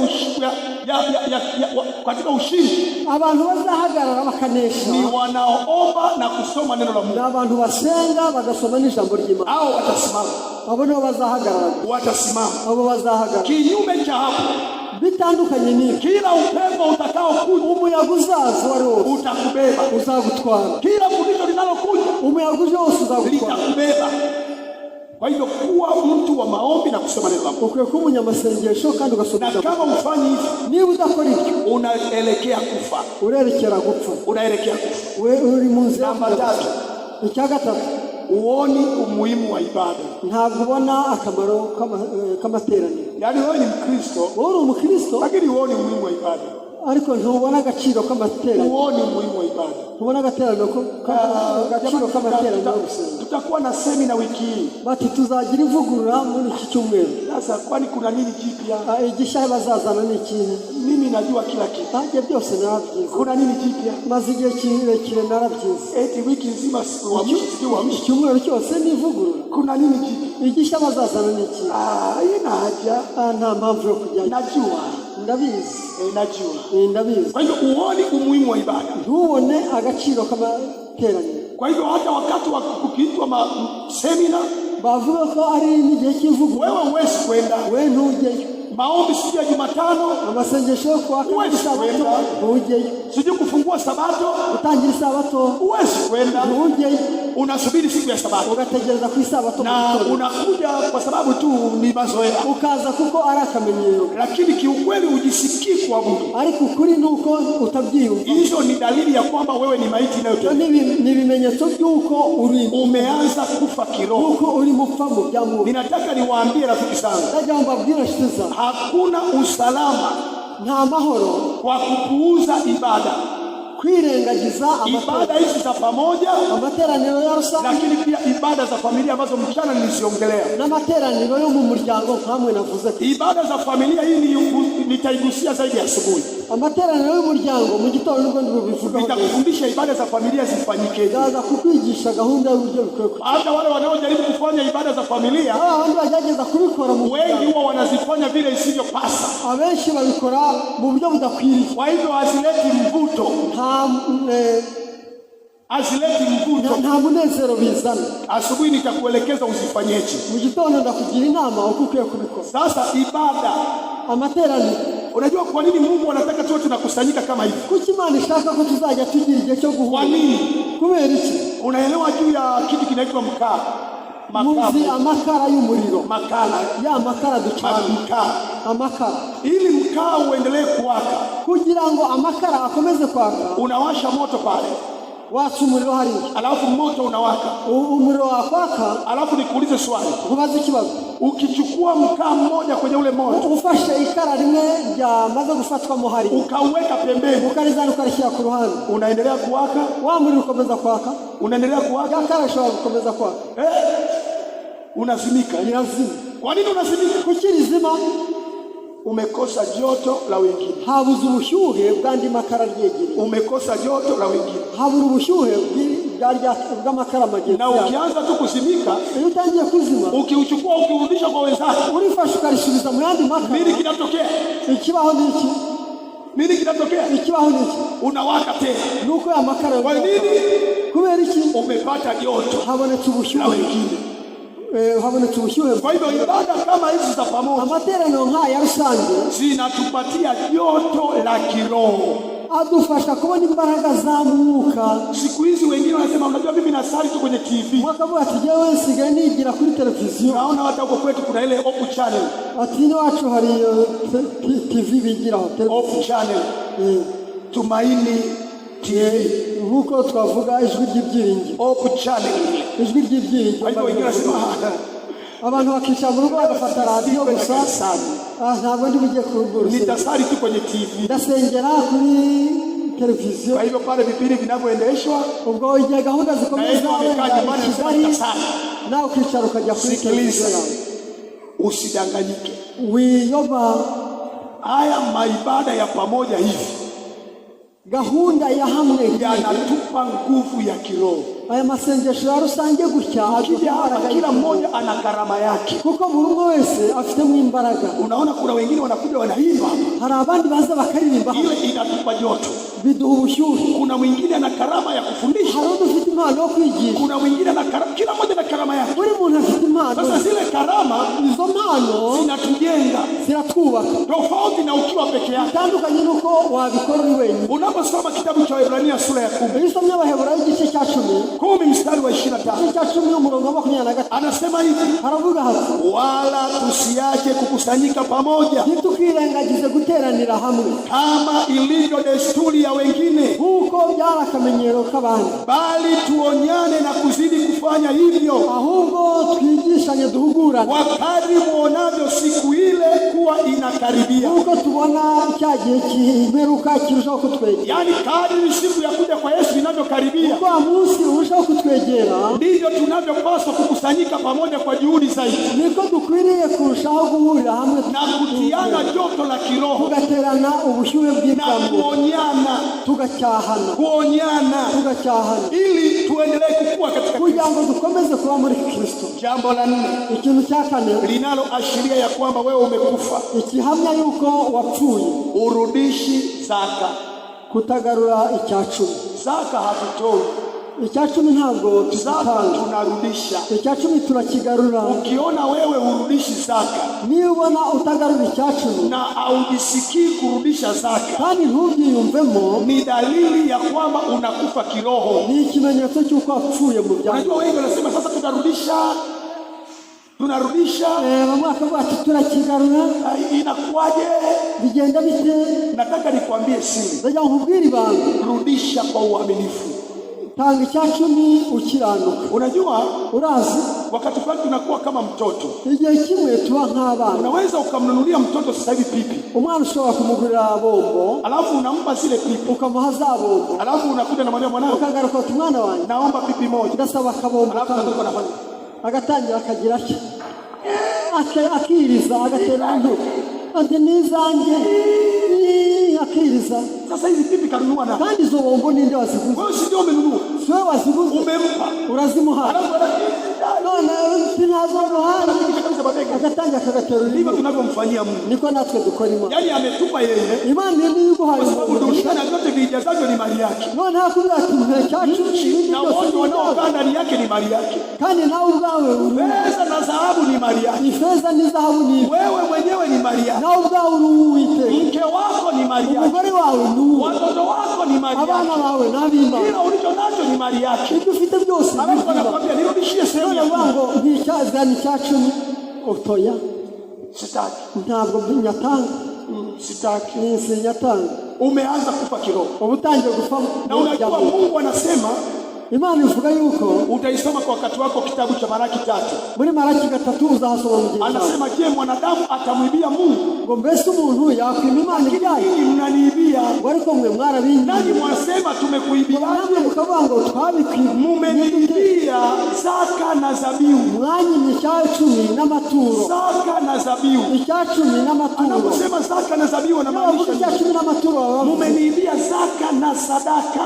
katika ushindi, abantu bazahagarara bakanesha ni wanaoomba na kusoma neno la Mungu. Abantu basenga bagasoma n'ijambo ry'Imana, hao watasimama, abo nibo bazahagarara, watasimama. Abo bazahagarara. Kinyume cha hapo, bitandukanye ni kila upepo utakao kuja, umuyaga uzaza wari wose utakubeba, uzagutwara. Kila fundisho linalokuja, umuyaga wose uzagutwara, litakubeba. Kwa hivyo kuwa mtu wa maombi na kusoma neno la Mungu. Ukwiye kuba umunyamasengesho kandi ugasoma. Na kama ufanyi hivi, niba udakora ibyo, unaelekea kufa. Urerekera gupfa. Unaelekea kufa. Uri mu nzira. Namba 3, icya gatatu, uoni umuhimu wa ibada. Ntabwo ubona akamaro k'amateraniro. Yani wewe ni Mkristo, uri umukristo, lakini uoni umuhimu wa ibada. Ariko ntubona agaciro k'amateraniro. Uoni umuhimu wa ibada. Ntubona agaciro k'amateraniro. Tutakuwa na semina wiki hii, bati tuzagira ivugurura muri iki cyumweru. Sasa kwani kuna nini jipya? Igisha bazazana ni iki? Mimi najua kila kitu. Ajye byose narabyize. Kuna nini jipya? Maze igihe kirekire narabyize. Eti wiki nzima siwamshi icyumweru cyose ni ivugurura. Kuna nini jipya? Igisha bazazana ni iki? Ina haja. Nta mpamvu yo kujya. Najua. Ndabizi. Najua. Ndabizi. Kwa hiyo uone umuhimu wa ibada. Ntubone agaciro k'amateraniro. Kwa hivyo hata wakati wa kukiitwa semina, bavuga ko ari n'igihe cy'ivugurura, wewe huwezi kwenda. Wewe ntujyeyo. Maombi siku ya Jumatano, amasengesho yo kwa Sabato, ntujyeyo. Sije kufungua Sabato, utangira Sabato, huwezi kwenda. Ntujyeyo. Unasubiri siku ya Sabato, ugategereza ku Sabato, na unakuja kwa sababu tu ni mazoea. Ukaza kuko ari akamenyero, lakini kiukweli ujisikii kuabudu. Ariko ukuri nuko utabyiyumva. Hizo ni dalili ya kwamba wewe ni maiti inayotembea. Ni bimenyetso by'uko umeanza kufa kiroho, uko uri mupfa mu bya Mungu. Ninataka niwaambie rafiki zangu, ndajamba bwira shitiza, hakuna usalama, nta mahoro kwa kupuuza ibada. Kwirengagiza ibada hizi za pamoja, amateraniro ya rusange, lakini pia ibada za familia ambazo mchana niliziongelea, na materaniro yo mu muryango hamwe navuze. Ibada za familia hii nitaigusia zaidi asubuhi. Amateraniro y'umuryango mu gitondo nibwo ndibuvuga. Nitakufundisha ibada za familia zifanyike. Ndaza kukwigisha gahunda y'uburyo bikwiye. Hata wale wanaojaribu kufanya ibada za familia, abandi bagegeza kubikora mu wengi huwa wanazifanya vile isivyopasa. Abenshi babikora mu buryo budakwiriye. Kwa hivyo hazileti mvuto. Azileti mvuto. Nta munezero bizana. Asubuhi nitakuelekeza usifanyeje. Mu gitondo ndakugira inama uko ukwiye kubikora. Sasa ibada, amateraniro Unajua kwa nini Mungu anataka tuwe tunakusanyika kama hivi? Kuki Imana ishaka ko tuzajya tugira igihe cyo guhura? Kwa nini? Kubera iki? Unaelewa juu ya kitu kinaitwa mkaa? Muzi amakara y'umuriro. Makala. Ya makara ducana. Mkaa. Amakara. Ili mkaa uendelee kuwaka, kugira ngo amakara akomeze kwaka, unawasha moto pale. Wacha umuriro hari. Alafu moto unawaka. Umuriro wakwaka. Alafu nikuulize swali. Kubaza ikibazo. Ukichukua mkaa mmoja kwenye ule moto, ufashe ikara rimwe ryamaze gufatwa mo hari, ukaweka pembeni, ukarizana ukarishyira ku ruhande, unaendelea kuwaka. Wa muriro ukomeza kwaka, unaendelea kuwaka. Yakara ishobora gukomeza kwaka. Unazimika. Inazima. Kwa nini unazimika? Kukirizima. Umekosa joto la wengine. Habuze ubushyuhe bwandi makara ryegereye. Umekosa joto la wengine. Habura ubushyuhe bw'amakara magenzi. Na ukianza tu kuzimika, iyo utangiye kuzima, ukiuchukua ukirudisha kwa wenzako, urifasha ukarisubiza mu yandi makara. Nini kinatokea? Ikibaho niki? Nini kinatokea? Ikibaho niki? Unawaka tena. Nuko ya makara. Kwa nini? Kubera iki? Umepata joto. Habonetse ubushyuhe la wengine. Habonetse ubushyuhe. Kwa hivyo ibada kama hizi za pamoja, amateraniro nk'aya rusange, zinatupatia joto la kiroho. Adufasha kubona imbaraga za mwuka. Siku hizi wengine wanasema unajua mimi nasali tu kwenye TV. Mwakavuga ati jewe nsigaye nigira kuri televiziyo. Naona hata huko kwetu kuna ile Hope Channel. Ati ni wacu hari TV bigiraho. Hope Channel. Tumaini TV. Nkuko twavuga ijwi ry'ibyiringiro. Hope Channel. Ijwi ry'ibyiringiro. Kwa hivyo wengine wanasema abantu bakica mu rugo bagafata radio gusa. Ntabwo ndi bugiye kurugura. Nitasali tu kwenye TV. Ndasengera kuri televiziyo. Kwa hivyo pale vipindi vinavyoendeshwa, ubwo igihe gahunda zikomeza na ukicara ukajya kuri televiziyo. Usidanganyike. Wiyoba. Haya maibada ya pamoja hivi, gahunda ya hamwe yanatupa nguvu ya kiroho. Aya masengesho ya rusange gutya, kila mmoja ana karama yake, kuko buri umwe wese afite mu imbaraga. Unaona kuna wengine wanakuja wanaimba, hari abandi baza bakaririmba, ile inatupa joto, biduha ubushyuhe. Kuna mwingine ana karama ya kufundisha, hari ufite impano yo kwigisha, kuna mwingine ana karama, kila mmoja ana karama yake. Buri muntu afite impano. Sasa zile karama, izo mpano zinatujenga, ziratwubaka, tofauti na ukiwa peke yako. Tandukanye nuko wabikora wenyine. Unaposoma kitabu cha Waebrania sura ya 10, Isomye Abaheburayo igice cya 10 mstari wa 25, cya 10 umurongo wa 23, anasema hivi, haravuga hati, wala tusiache kukusanyika pamoja, ntitukirengagize guteranira hamwe kama ilivyo desturi ya wengine, huko byara kamenyero k'abandi, bali tuonyane na kuzidi kufanya hivyo, ahubwo twigishanye duhugurana, wakati muonavyo siku ile kuwa inakaribia. Huko tubona cyagiye kimeruka kirushaho kutwegera, yani kadri siku ya kuja kwa Yesu inavyokaribia, kwa munsi urushaho kutwegera, ndivyo tunavyopaswa kukusanyika pamoja kwa juhudi zaidi, niko dukwiriye kurushaho guhurira hamwe na kutiana joto la kiroho, tugaterana ubushyuhe bw'ijambo, na kuonyana, tugacyahana, ili tuendelee kukua katika kugira ngo dukomeze kuba muri Kristo. Jambo la 4, ikintu cya 4 linaloashiria ya kwamba wewe umekufa, ikihamya yuko wapfuye, urudishi zaka. Kutagarura icya 10. Zaka hatutoi. Icya 10 ntabwo tuzatanga, tunarudisha. Icya 10 turakigarura. Ukiona wewe urudishi zaka, niba ubona utagarura icya 10 na aujisikii kurudisha zaka, kandi ntubyiyumvemo, ni dalili ya kwamba unakufa kiroho, ni ikimenyetso cy'uko wapfuye mu byaha. Unajua wengi wanasema sasa tunarudisha, bamwe bakavuga ati turakigarura, inakuwaje? Bigenda bite? Nataka nikwambie siri. Ndaje nkubwire ibanga. Rudisha kwa uaminifu. Tanga icya 10 ukiranuka. Unajua, urazi, wakati fulani tunakuwa kama mtoto. Igihe kimwe tuba nk'abana. Unaweza ukamnunulia mtoto sasa hivi pipi. Umwana ushobora kumugurira bombo, alafu unampa zile pipi, ukamuha za bombo, alafu unakuja na mwanangu, ukagaruka ku mwana wanjye, naomba pipi moja, ndasaba kabombo, alafu anatoka nafanya, agatangira akagira cyo akiriza agatera nto, ati nizanjye akiriza. Sasa hizi pipi kanunua na kandi izo bombo ninde waziguze? wewe, si ndio umenunua? Siwe waziguze, Umempa, urazimuha. alafu none sinazo ruhara akatanga kagaterura. ndivyo tunavyomfanyia Mungu. Niko natwe dukora Imana. Yaani ametupa yeye, Imana ndiyo iguhaye, kwa sababu dunia na vyote vijazavyo ni mali yake. none hakubira ati cyacu Na wote wanaokaa ndani yake ni mali yake. kandi nawe ubwawe uri Pesa na dhahabu ni mali yake. ifeza n'izahabu ni Wewe mwenyewe ni mali yake. nawe ubwawe uri uwiteka. Mke wako ni mali yake. Umugore wawe ni uwe, Watoto wako ni mali yake. abana bawe n'ab'Imana. Kila ulicho nacho ni mali yake. ibyo ufite byose ni Alafu Imana. anakuambia nirudishie sehemu none ya wango nticyaza ni cyacu otoya sitaki. ntabwo nyatanga Sitaki. ni nyatanga. Umeanza kufa kiroho. ubutangiye gufa Na unajua Mungu anasema, Imana ivuga yuko utaisoma kwa wakati wako kitabu cha Malaki 3. muri Malaki 3 uzahasoma mu gihe cyawe. Anasema, je, mwanadamu atamwibia Mungu? ngo mbese umuntu yakwima Imana ibyayo? Ninyi mnaniibia. ngo ariko mwe mwarabinyimye. Nani mwasema tumekuibia? namwe mukavuga ngo twabikwimye. Mumeniibia zaka na zabihu. mwanyimye icya cumi n'amaturo. Zaka na zabihu. icya cumi n'amaturo. Anaposema zaka na zabihu anamaanisha icya cumi n'amaturo baba bavuze. mumeniibia zaka na sadaka.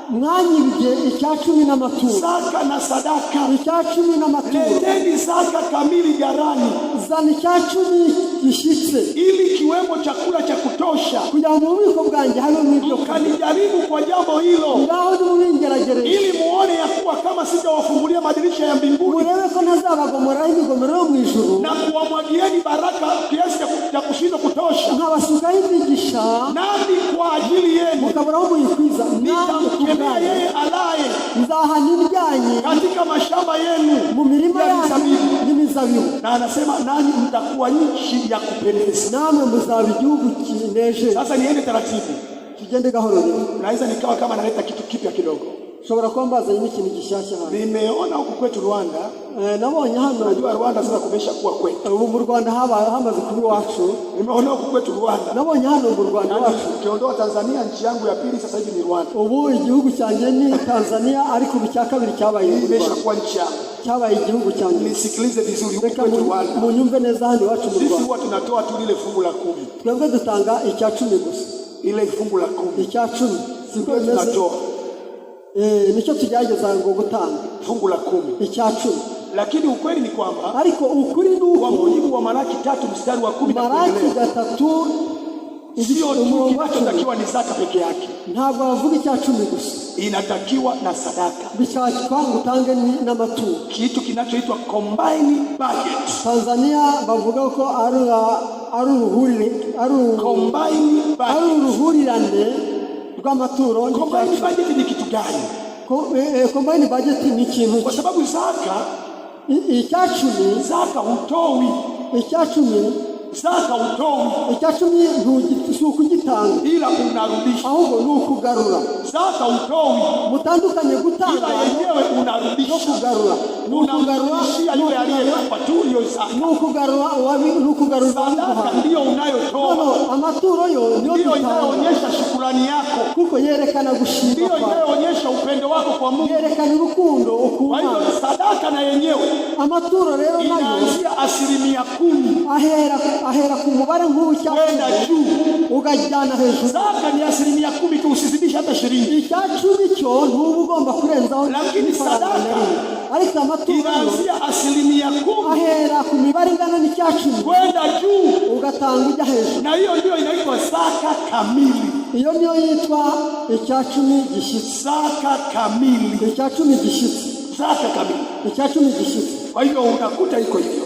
mwanyibye icya cumi n'amaturo. Zaka na sadaka. icya cumi n'amaturo. Leteni zaka kamili gharani, zana icya cumi gishyitse, ili kiwemo chakula cha kutosha. kugira ngo mu bubiko bwanjye habemo ibyo kurya. Mkanijaribu kwa jambo hilo, ngaho nimubingeragereshe, ili muone ya kuwa kama sijawafungulia madirisha ya mbinguni murebe ko ntazabagomora imigomero yo mu ijuru, na kuwamwagieni baraka kiasi cha kushindwa kutosha, nkabasukaho imigisha, nami kwa ajili yenu mukabura aho muyikwiza. nitamkemea yeye alaye nzahana ibyanyu katika mashamba yenu mu mirima ya yanyu mizabibu. y'imizabibu, Na anasema nanyi mtakuwa nchi ya kupendeza. namwe muzaba igihugu kinejeje. Sasa niende taratibu, tugende gahoro rero. naweza nikawa kama naleta kitu kipya kidogo. ushobora kuba mbazanye n'ikintu gishyashya hano. Nimeona huku kwetu Rwanda, nabonye hano, najua Rwanda sasa kumesha kuwa kwetu. ubu mu Rwanda hamaze kuba iwacu. Nimeona huku kwetu Rwanda, nabonye hano mu Rwanda iwacu. ukiondoa Tanzania, nchi yangu ya pili sasa hivi ni Rwanda. ubu igihugu cyanjye ni Tanzania, ariko ubu cya kabiri cyabaye u Imesha Rwanda. kuwa nchi yangu. cyabaye igihugu cyanjye. Nisikilize vizuri, huku reka kwetu Rwanda munyumve neza hano iwacu mu sisi Rwanda. huwa tunatoa tu lile fungu la 10, twebwe dutanga icya cumi gusa. ile fungu la 10 icya cumi siko ndio bimeze. tunatoa nicyo tugerageza ngo gutanga fungu la 10, icya cumi. lakini ukweli ni kwamba ariko ukuri ni kwa uko mujibu wa Malaki 3 mstari wa 10 na Malaki kuendelea, 3 sio tu umurongo wa cumi kinachotakiwa ni zaka peke yake, ntabwo bavuga icya cumi gusa, inatakiwa na sadaka, bishakwa ngo utange n'amaturo. kitu kinachoitwa combined budget. Tanzania bavuga ko ari uruhurirane rw'amaturo. Combined budget ni kitu gani? Combined budget ni ikintu, Kwa sababu zaka icya cumi, zaka hutoi, icya cumi, zaka hutoi, icya cumi si ukugitanga, ila unarudisha. ahubwo ni ukugarura. Zaka hutoi, mutandukanye ila gutanga yenyewe no unarudisha. kugarura. Unamrudishia yule aliyekupa tu hiyo zaka. ni ukugarura Sadaka ndiyo unayotoa, amaturo yo niyo ndiyo dutanga, inayoonyesha shukrani yako, kuko yerekana gushima ndiyo kwawe, inayoonyesha upendo wako kwa Mungu. yerekana urukundo Kwa ukunda. hivyo sadaka na yenyewe amaturo rero nayo inaanzia 10% ahera ku mubare nk'ubu cyangwa kwenda juu. ukajyana hejuru. Zaka ni 10% tu, usizidishe hata 20. icya cumi cyo ntuba ugomba kurenzaho Lakini ifaranga na sadaka rimwe. ariko amaturo yo inaanzia 10% ahera ku mibare ingana n'icya cumi kwenda juu, ugatanga ujya hejuru. na hiyo ndio inaitwa zaka kamili. iyo niyo yitwa icya cumi gishyitse. Zaka kamili, icya cumi gishyitse. zaka kamili. icya cumi gishyitse Kwa hivyo unakuta iko hivyo.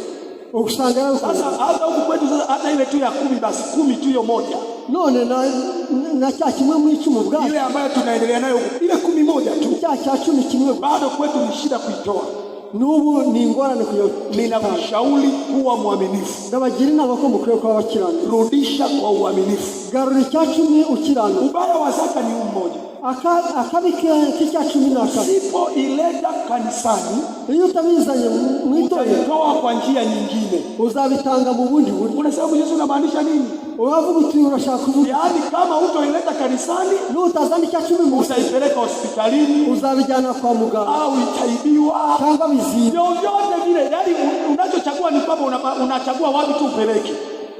usanga rero Sasa hata huku kwetu sasa, hata ile tu ya 10 basi 10 tu hiyo moja, none na cya kimwe muri cumi ubwayo, ile ambayo tunaendelea nayo ile 10 moja tu, cya cumi kimwe bado kwetu ni shida kuitoa. n'ubu ni ingorane kuyotanga. Ninakushauri kuwa mwaminifu, ndabagira inama ko mukwiye kuba bakiranuka. rudisha kwa uaminifu. garura icya cumi ukiranuka. Ubaya wa zaka ni mmoja, akabi k'icya cumi n'akabi, usipoileta kanisani iyo utabizanye mu itorero utaitoa kwa njia nyingine. uzabitanga mu bundi buryo. Unasema Yesu unamaanisha nini? uravuga uti urashaka kuvuga, Yaani kama utoileta kanisani n'utazana icya cumi mu utaipeleka hospitalini uzabijyana kwa muganga au itaibiwa cyangwa biziba. vyovyote vile. Yaani unachochagua ni kwamba unachagua wapi tu upeleke.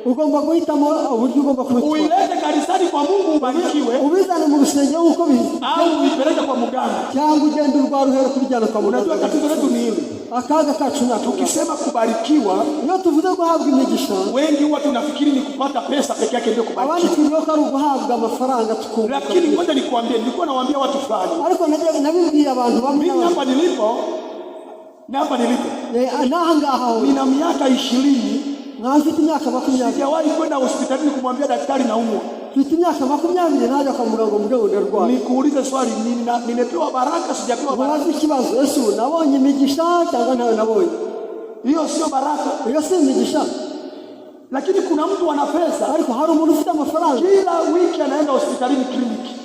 ugomba guhitamo uburyo ugomba kubitwara. Uilete kanisani kwa Mungu ubarikiwe, ubizane mu rusengero uko bizi, au uipeleke kwa mganga, cyangwa ugende urwaruhera kubijyana kwa muganga. Unajua tatizo letu ni hili, akaga kacu nako tukisema kubarikiwa, iyo tuvuze guhabwa imigisha, wengi huwa tunafikiri ni kupata pesa peke yake ndio kubarikiwa. Abandi tubiroka ari guhabwa amafaranga tukumva. Lakini ngoja nikwambie, nilikuwa nawaambia watu fulani, ariko nabibwiye abantu bamwe. Mimi hapa nilipo nahangaha nina miaka 20, na mfite imyaka 20. Sijawahi kwenda hospitalini kumwambia daktari naumwa. Mfite imyaka 20 naja kwa muganga muganga ndarwaye. Nikuulize swali, nimepewa baraka sijapewa baraka? Wazi kibazo, Yesu nabonye imigisha cyangwa ntawe nabonye? Hiyo sio baraka, hiyo si imigisha. Lakini kuna mtu ana pesa, ariko hari umuntu ufite amafaranga, kila wiki anaenda hospitalini kliniki,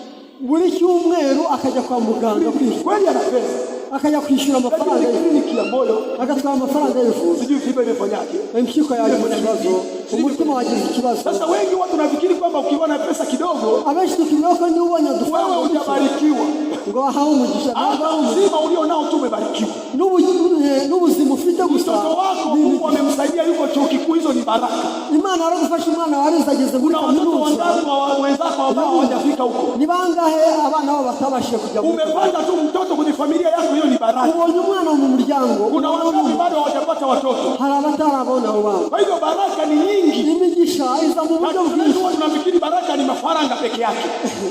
buri cyumweru akajya kwa muganga kwishyura. Kweli ana pesa, akajya kwishyura amafaranga kliniki ya moyo, agatwara amafaranga y'ubuvuzi. Sijui fiba imefanyaje, impyiko yaje mu kibazo, umutima wagize ikibazo. Sasa wengi watu nafikiri kwamba ukiwa na pesa kidogo, abenshi tukiroka ni ubonye dufanya wewe hujabarikiwa, ngo ahawe umugisha. Hata uzima ulio nao tu umebarikiwa, n'ubuzima ufite gusa. Mtoto wako Mungu amemsaidia yuko chuo kikuu, hizo ni baraka. Imana aragufasha umwana warizageze muri kaminuza. Wenzako ambao hawajafika huko, ni bangahe abana babo batabashije kujya huko? Umepata tu mtoto kwenye familia yako, hiyo ni baraka. Ubonye umwana mu muryango, kuna wangapi bado hawajapata watoto? Hari abatarabona abo bana. Kwa hivyo baraka ni nyingi, imigisha iza mu buryo bwinshi. Watu tunafikiri baraka ni mafaranga peke yake.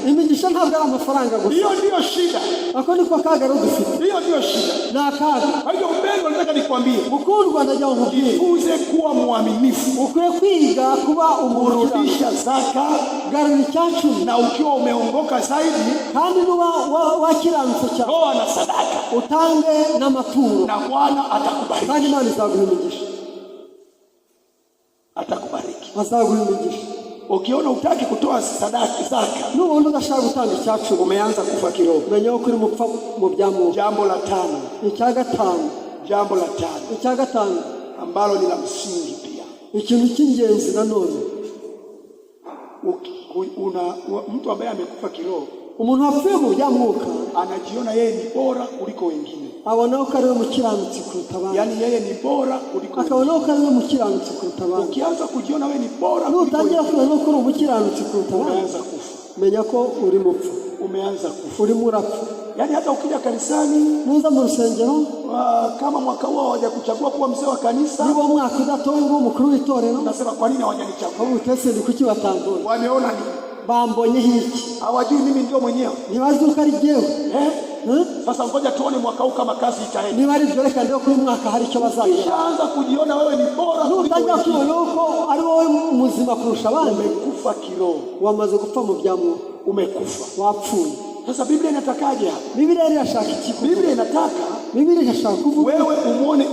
Imigisha ntabwo ari amafaranga gusa. Hiyo ndio shida, ako niko kaga dufite. Hiyo ndio shida na kaga. Kwa hivyo mpendwa, nataka nikwambie, ukundwa ndajya nkubwira, jifunze kuwa mwaminifu. Ukwiye kwiga kuba umurudisha zaka, garura icyacu, na ukiwa umeongoka zaidi, kandi nuba wakiranutse cyane, toa na sadaka, utange n'amaturo, na Bwana atakubariki. Kandi Imana izaguha imigisha, atakubariki, azaguha imigisha. Ukiona utaki kutoa sadaka zaka, n'ubundi udashaka gutanga icyacu, umeanza kufa kiroho. Menya ko uri mupfa mu byamu. Jambo la 5, icya gatanu, jambo la 5, icya gatanu ambalo ni la msingi pia, ikintu cy'ingenzi nanone, mtu ambaye amekufa kiroho, umuntu wapfuye mu byamwuka, anajiona yeye ni bora kuliko wengine. Abona ko ari umukiranutsi kuruta abandi. Yani yeye ni bora kuliko, akabona ko ari umukiranutsi kuruta abandi. Ukianza kujiona wewe ni bora, nutangira kubona ko uri umukiranutsi kuruta abandi, umeanza kufa. Menya ko uri mupfu, umeanza kufa, uri murapfu. Yani hata ukija kanisani, nuza mu rusengero, kama mwaka wao hawajakuchagua kuwa mzee wa kanisa, niba mwaka udatoye uri umukuru w'itorero, unasema kwa nini hawajanichagua? Utese ni kuki batangora? Wameona ni bambonye hiki, hawajui mimi ndio mwenyewe. Nibazi uko ari jewe. Sasa ngoja tuone mwaka huu kama kazi itaenda. Niba ari byo reka ndio kuri mwaka hari icyo bazagira. Ushaanza kujiona wewe ni bora kuliko wengine. Kubona uko ari wowe muzima kurusha abandi. Umekufa kiroho, wamaze gupfa mu byamu, umekufa, wapfuye. Sasa Biblia inatakaje hapa? Biblia inashaka iki? Biblia inataka inashaka kuvuga wewe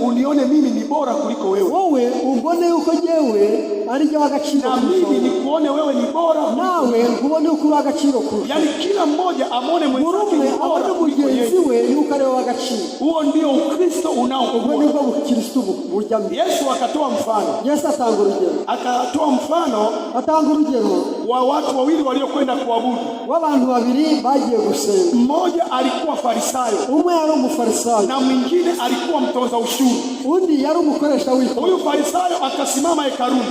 unione mimi ni bora kuliko wewe. Wowe umbone uko jewe ari je wagaciro, na mimi nikuone wewe ni bora, nawe ubone uko uri agaciro kurusha. Yani kila mmoja amone mwenzake ni bora kuliko yeye, yuko ari wagaciro. Huo ndio Ukristo unaokuwa. Ndio Ukristo burya. Yesu akatoa mfano. Yesu atanga urugero. Akatoa mfano, atanga urugero wa watu wawili waliokwenda kuabudu. W'abantu babiri bagiye gusenga. Mmoja alikuwa Farisayo, umwe yari umufarisayo, na mwingine alikuwa mtoza ushuru. Undi yari umukoresha w'ikoro. Huyu Farisayo akasimama hekaluni.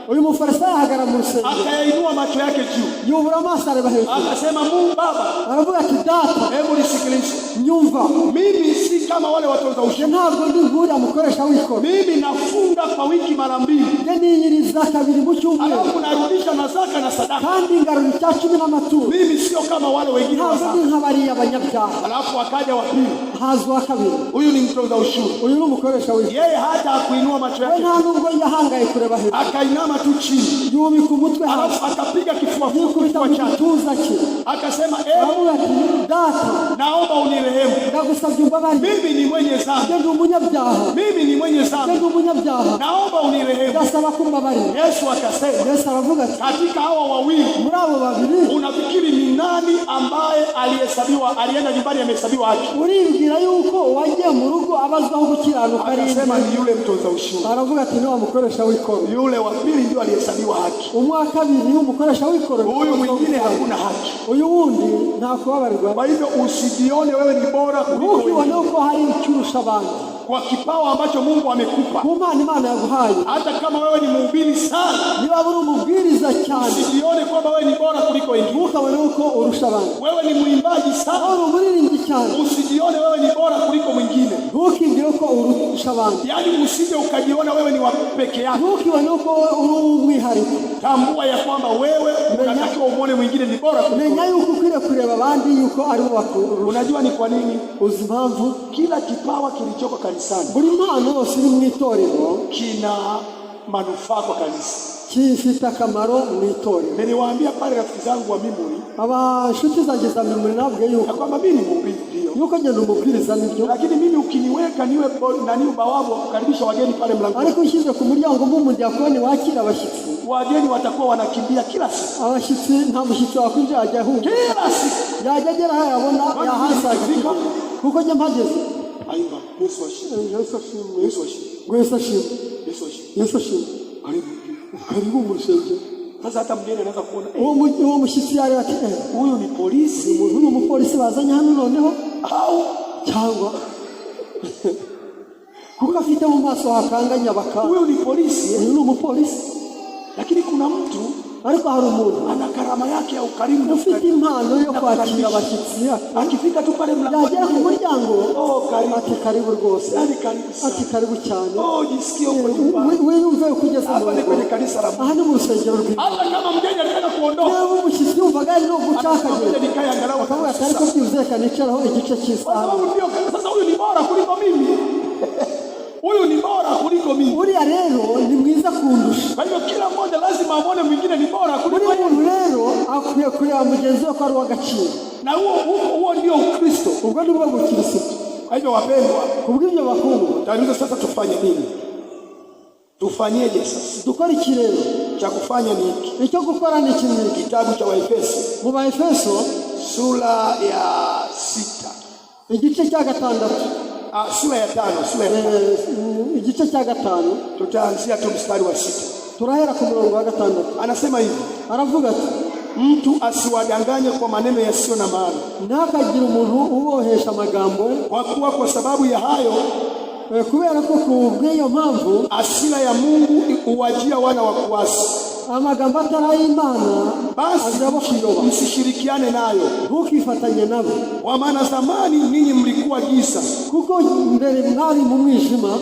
Uyu mufarisayo ahagara mu rusengero, akainua macho yake juu, yubura amaso areba hejuru, akasema, Mungu Baba, aravuga ati, Data, hebu nisikilize, nyumva, mimi si kama wale watoza ushuru. Ntabwo ndi nk'uriya mukoresha w'ikoro. Mimi nafunga kwa wiki mara 2, niyiriza kabiri mu cyumweru, alafu narudisha na zaka na sadaka, kandi ngarura icya n'amaturo. Mimi sio kama wale wengine. Ntabwo ndi nk'abariya abanyabyaha. Alafu akaja wa pili, hazwa kabiri. Huyu ni mtoza ushuru. Uyu ni umukoresha w'ikoro. Yeye hata akuinua macho yake, nta nubwo yahangaye kureba hejuru, akainama tu chini, yubika umutwe hasi, alafu akapiga kifua chake, akasema, Data, naomba unirehemu, ndagusabye umbabarire, mimi ni mwenye dhambi, ndi umunyabyaha, mimi ni mwenye dhambi, ndi umunyabyaha, naomba unirehemu. ndasaba kumbabarira. Yesu akasema, Yesu aravuga ati, katika hawa wawili, muri abo babiri, unafikiri ni nani ambaye alihesabiwa, alienda nyumbani amehesabiwa haki? Uribwira yuko wagiye mu rugo abazwaho gukiranuka? Akasema, ni yule mtoza ushuru. Aravuga ati, ni wa mukoresha w'ikoro. Yule wa pili ndio alihesabiwa haki. Umwa kabiri umukoresha w'ikoro, huyu mwingine hakuna haki. Uyu wundi nta kubabarirwa. Kwa hivyo usijione wewe ni bora kuliko wengine. Uko hari icyurusha abantu. kwa kipawa ambacho Mungu amekupa. ku mpano Imana yaguhaye. Hata kama wewe ni mhubiri sana, niba uri umubwiriza cyane, usijione kwamba wewe ni bora kuliko wengine. ntukabone uko urusha abandi. Wewe ni mwimbaji sana, uri umuririmbyi cyane, usijione wewe ni bora kuliko mwingine. ntukibwire uko urusha abandi. Yaani usije ukajiona wewe ni wa peke yako. ntukibone uko uri umwihariko. Tambua ya kwamba wewe unatakiwa umuone mwingine ni bora kuliko. menya yuko ukwiriye kureba abandi yuko ari bo bakuru. Unajua ni kwa nini? uzi impamvu? Kila kipawa kilichoko kanisani, buri mpano yose iri mu itorero kina manufaa kwa kanisa, kifite akamaro mu itorero. Niliwaambia pale rafiki zangu wa Mimuri, abashuti zanjye za Mimuri, nabwiye yuko kwamba mimi ni mhubiri ndio, yuko ngenda umubwiriza nibyo, lakini mimi ukiniweka niwe nani ubawabu kukaribisha wageni pale mlangoni, ariko nshyize ku muryango mumudiakoni wakira abashyitsi, wageni watakuwa wanakimbia kila siku. abashyitsi nta mushyitsi wakwinjira ajya ahunga Kila siku yajya agera aho yabona yahasaga, kuko njye mpageze. Aimba Yesu ashimwe, Yesu ashimwe, Yesu ashimwe, Yesu ashimwe, Yesu ashimwe, Yesu ashimwe. Karibu mu rusengero. Sasa hata mgeni anaweza kuona uwo mushyitsi yari ati huyu ni polisi, uyu ni umupolisi bazanye hano noneho, au cyangwa kuko afite mu maso hakanganya bakanga, huyu ni polisi, uyu ni umupolisi. Lakini kuna mtu ariko hari umuntu ana karama yake ya ukarimu, ufite impano yo kwakira abashyitsi. akifika tu pale mlangoni, yagera ku muryango, karibu, ati karibu rwose, yani karibu sana, ati karibu cyane, jisikie uko nyumbani. wiyumve kugeza mu Hapa ni kwenye kanisa la Mungu. aha ni mu rusengero rw'Imana. Hata kama mgeni anataka kuondoka, niba umushyitsi yumvaga ari no gucakagera, nikae angalau akavuga ati ariko byibuze kanicaraho igice kwa cy'isaha. sababu ndio sasa huyu ni bora kuliko mimi. Huyu ni bora kuliko mimi. uriya rero ni mwiza kundusha. Kwa hivyo kila mmoja lazima aone mwingine ni bora kuliko uriya muntu rero akwiye kureba mugenzi we ko ari uw'agaciro, na huo ndio Ukristo. ubwo ni bwo bukirisitu. Kwa hivyo wapendwa, kubw'ibyo bakundwa, tatizo sasa tufanye nini? Tufanyeje sasa? dukora iki rero? Cha kufanya ni hiki. icyo gukora ni kimwe. Kitabu cha Waefeso mu Baefeso sura ya 6, igice cya 6, sura ya 5, igice cya 5, tutaanzia tu mstari wa 6. turahera ku murongo wa 6. Anasema hivi, aravuga ati mtu asiwadanganye kwa maneno yasiyo na maana, ntakagira umuntu ubohesha amagambo, kwa kuwa kwa sababu ya hayo kubera ko kubw'iyo mpamvu hasira ya Mungu uwajia wana wa kuasi. amagambo atari ay'Imana Basi azaba kuyoba, msishirikiane nayo, ntukifatanye nabo, kwa maana zamani ninyi mlikuwa giza. kuko mbere mwari mu mwijima,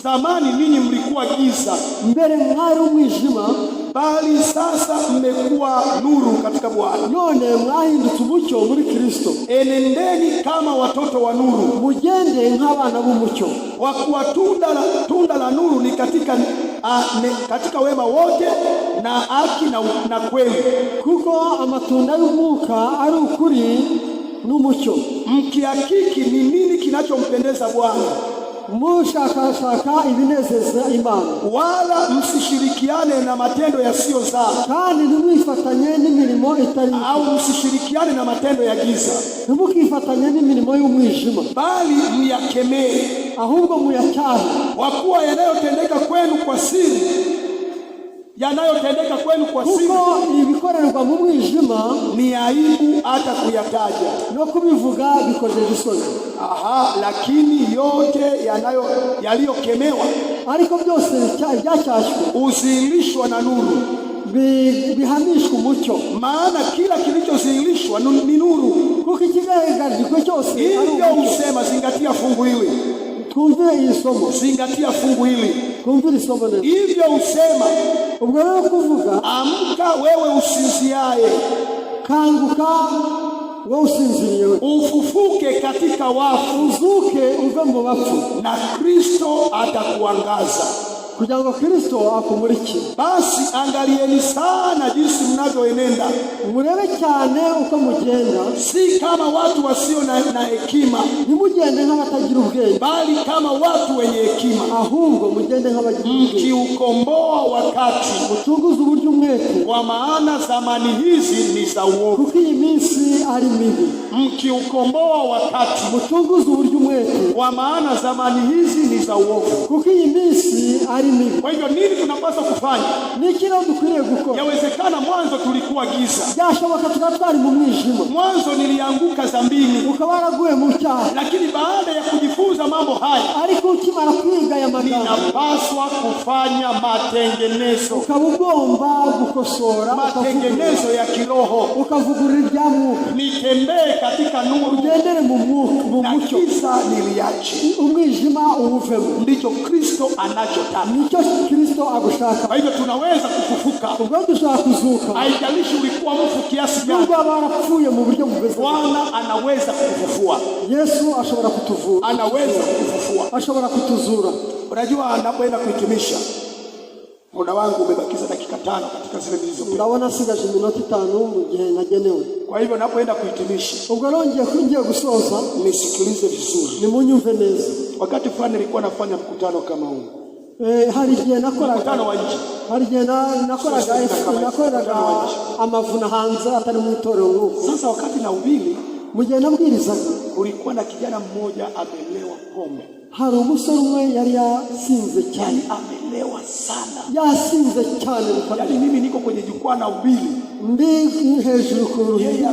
Zamani ninyi mlikuwa giza, mbere mwari umwijima, bali sasa mmekuwa nuru katika Bwana. none mwahindutse umucyo muri Kristo. Enendeni kama watoto wa nuru, mugende nk'abana b'umucyo, kwa kuwa tunda la nuru ni katika wema wote na haki na kweli, kuko amatunda y'umwuka ari ukuri n'umucyo, mkihakiki ni nini kinachompendeza Bwana, mushakashaka ibinezeza Imana, wala msishirikiane na matendo yasiyozaa, kandi ntimwifatanye n'imirimo itari, au msishirikiane na matendo ya giza, ntimukifatanye n'imirimo y'umwijima, bali myakemee, ahubwo muyacyahe. kwa kuwa yanayotendeka kwenu kwa siri, kuko ibikorerwa mu mwijima ni aibu hata kuyataja, no kubivuga bikojeje isoni. Lakini yote yaliyokemewa, ariko byose byacyashywe, uzilishwa na nuru, bihamishwa umucyo, maana kila kilichozilishwa ni nuru. kuko ikigaragarijwe cyose ari Hivyo umucyo. usema, zingatia fungu hili, twumvire iyi somo, zingatia fungu hili. twumvire isomo neza. Hivyo usema, ubwo rero kuvuga, amka wewe usinziaye, kanguka wowe usinziriye, ufufuke katika wafu, uzuke uve mu bapfu, na Kristo atakuangaza. kugira ngo Kristo akumurikire. Basi angalieni sana jinsi mnavyoenenda, murebe cyane uko mugenda, si kama watu wasio na hekima, ntimugende nk'abatagira ubwenge, bali kama watu wenye hekima, ahubwo mugende nk'abagira ubwenge, mkiukomboa wakati, mucunguze uburyo umwete, kwa maana zamani hizi ni za uovu. kuko iyi minsi ari mibi, mkiukomboa wakati, mutunguze uburyo umwete, kwa maana zamani hizi ni za uovu. kuko iyi minsi ari mibi. Kwa hivyo nini tunapaswa kufanya? Ni kile dukwiriye gukora. Yawezekana mwanzo tulikuwa giza, byashoboka tukatwari mu mwijima, mwanzo nilianguka dhambini, ukaba waraguye mu cyaha, lakini baada ya kujifunza mambo haya, ariko ukimara kwiga aya magambo, ninapaswa kufanya matengenezo, ukaba ugomba gukosora, matengenezo ya kiroho, ukavugurura ibya mwuka, nitembee katika nuru, ugendere mu mucyo, giza niliache. umwijima uwuvemo. Ndicho Kristo anachotaka. Nicyo Kristo agushaka. Kwa hivyo tunaweza kufufuka, ubwo dushaka kuzuka, haijalishi ulikuwa mfu kiasi gani, nubwo barapfuye mu buryo bugeze. Bwana anaweza kukufufua. Yesu ashobora kutuvura, anaweza kukufufua, ashobora kutuzura. Unajua, napoenda kuhitimisha, muda wangu umebakiza dakika 5 katika zile zilizopita. Ndabona sigaje iminota 5 mu gihe nagenewe. Kwa hivyo napoenda kuhitimisha, ubwo ngiye gusoza, nisikilize vizuri, nimunyumve neza. Wakati fulani nilikuwa nafanya mkutano kama huu. Hari igihe nakoraga mkutano wa nje, hari igihe nakoraga amavuna hanze atari mu itorero nk'uko. Sasa wakati nahubiri, mu gihe nabwirizaga, kulikuwa na kijana mmoja amelewa pombe. hari umusore umwe yari yasinze cyane, amelewa sana, yasinze cyane. Yaani mimi niko kwenye jukwaa na ubili, ndi hejuru ku ruhimbi,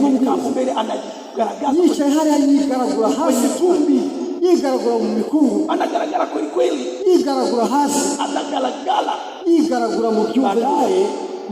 mbele anajigaragaza, yicaye hariya yigaragura hasi vumbi, yigaragura mu mikungu, anagaragara kweli kweli, yigaragura hasi, anagalagala, yigaragura mu byumve.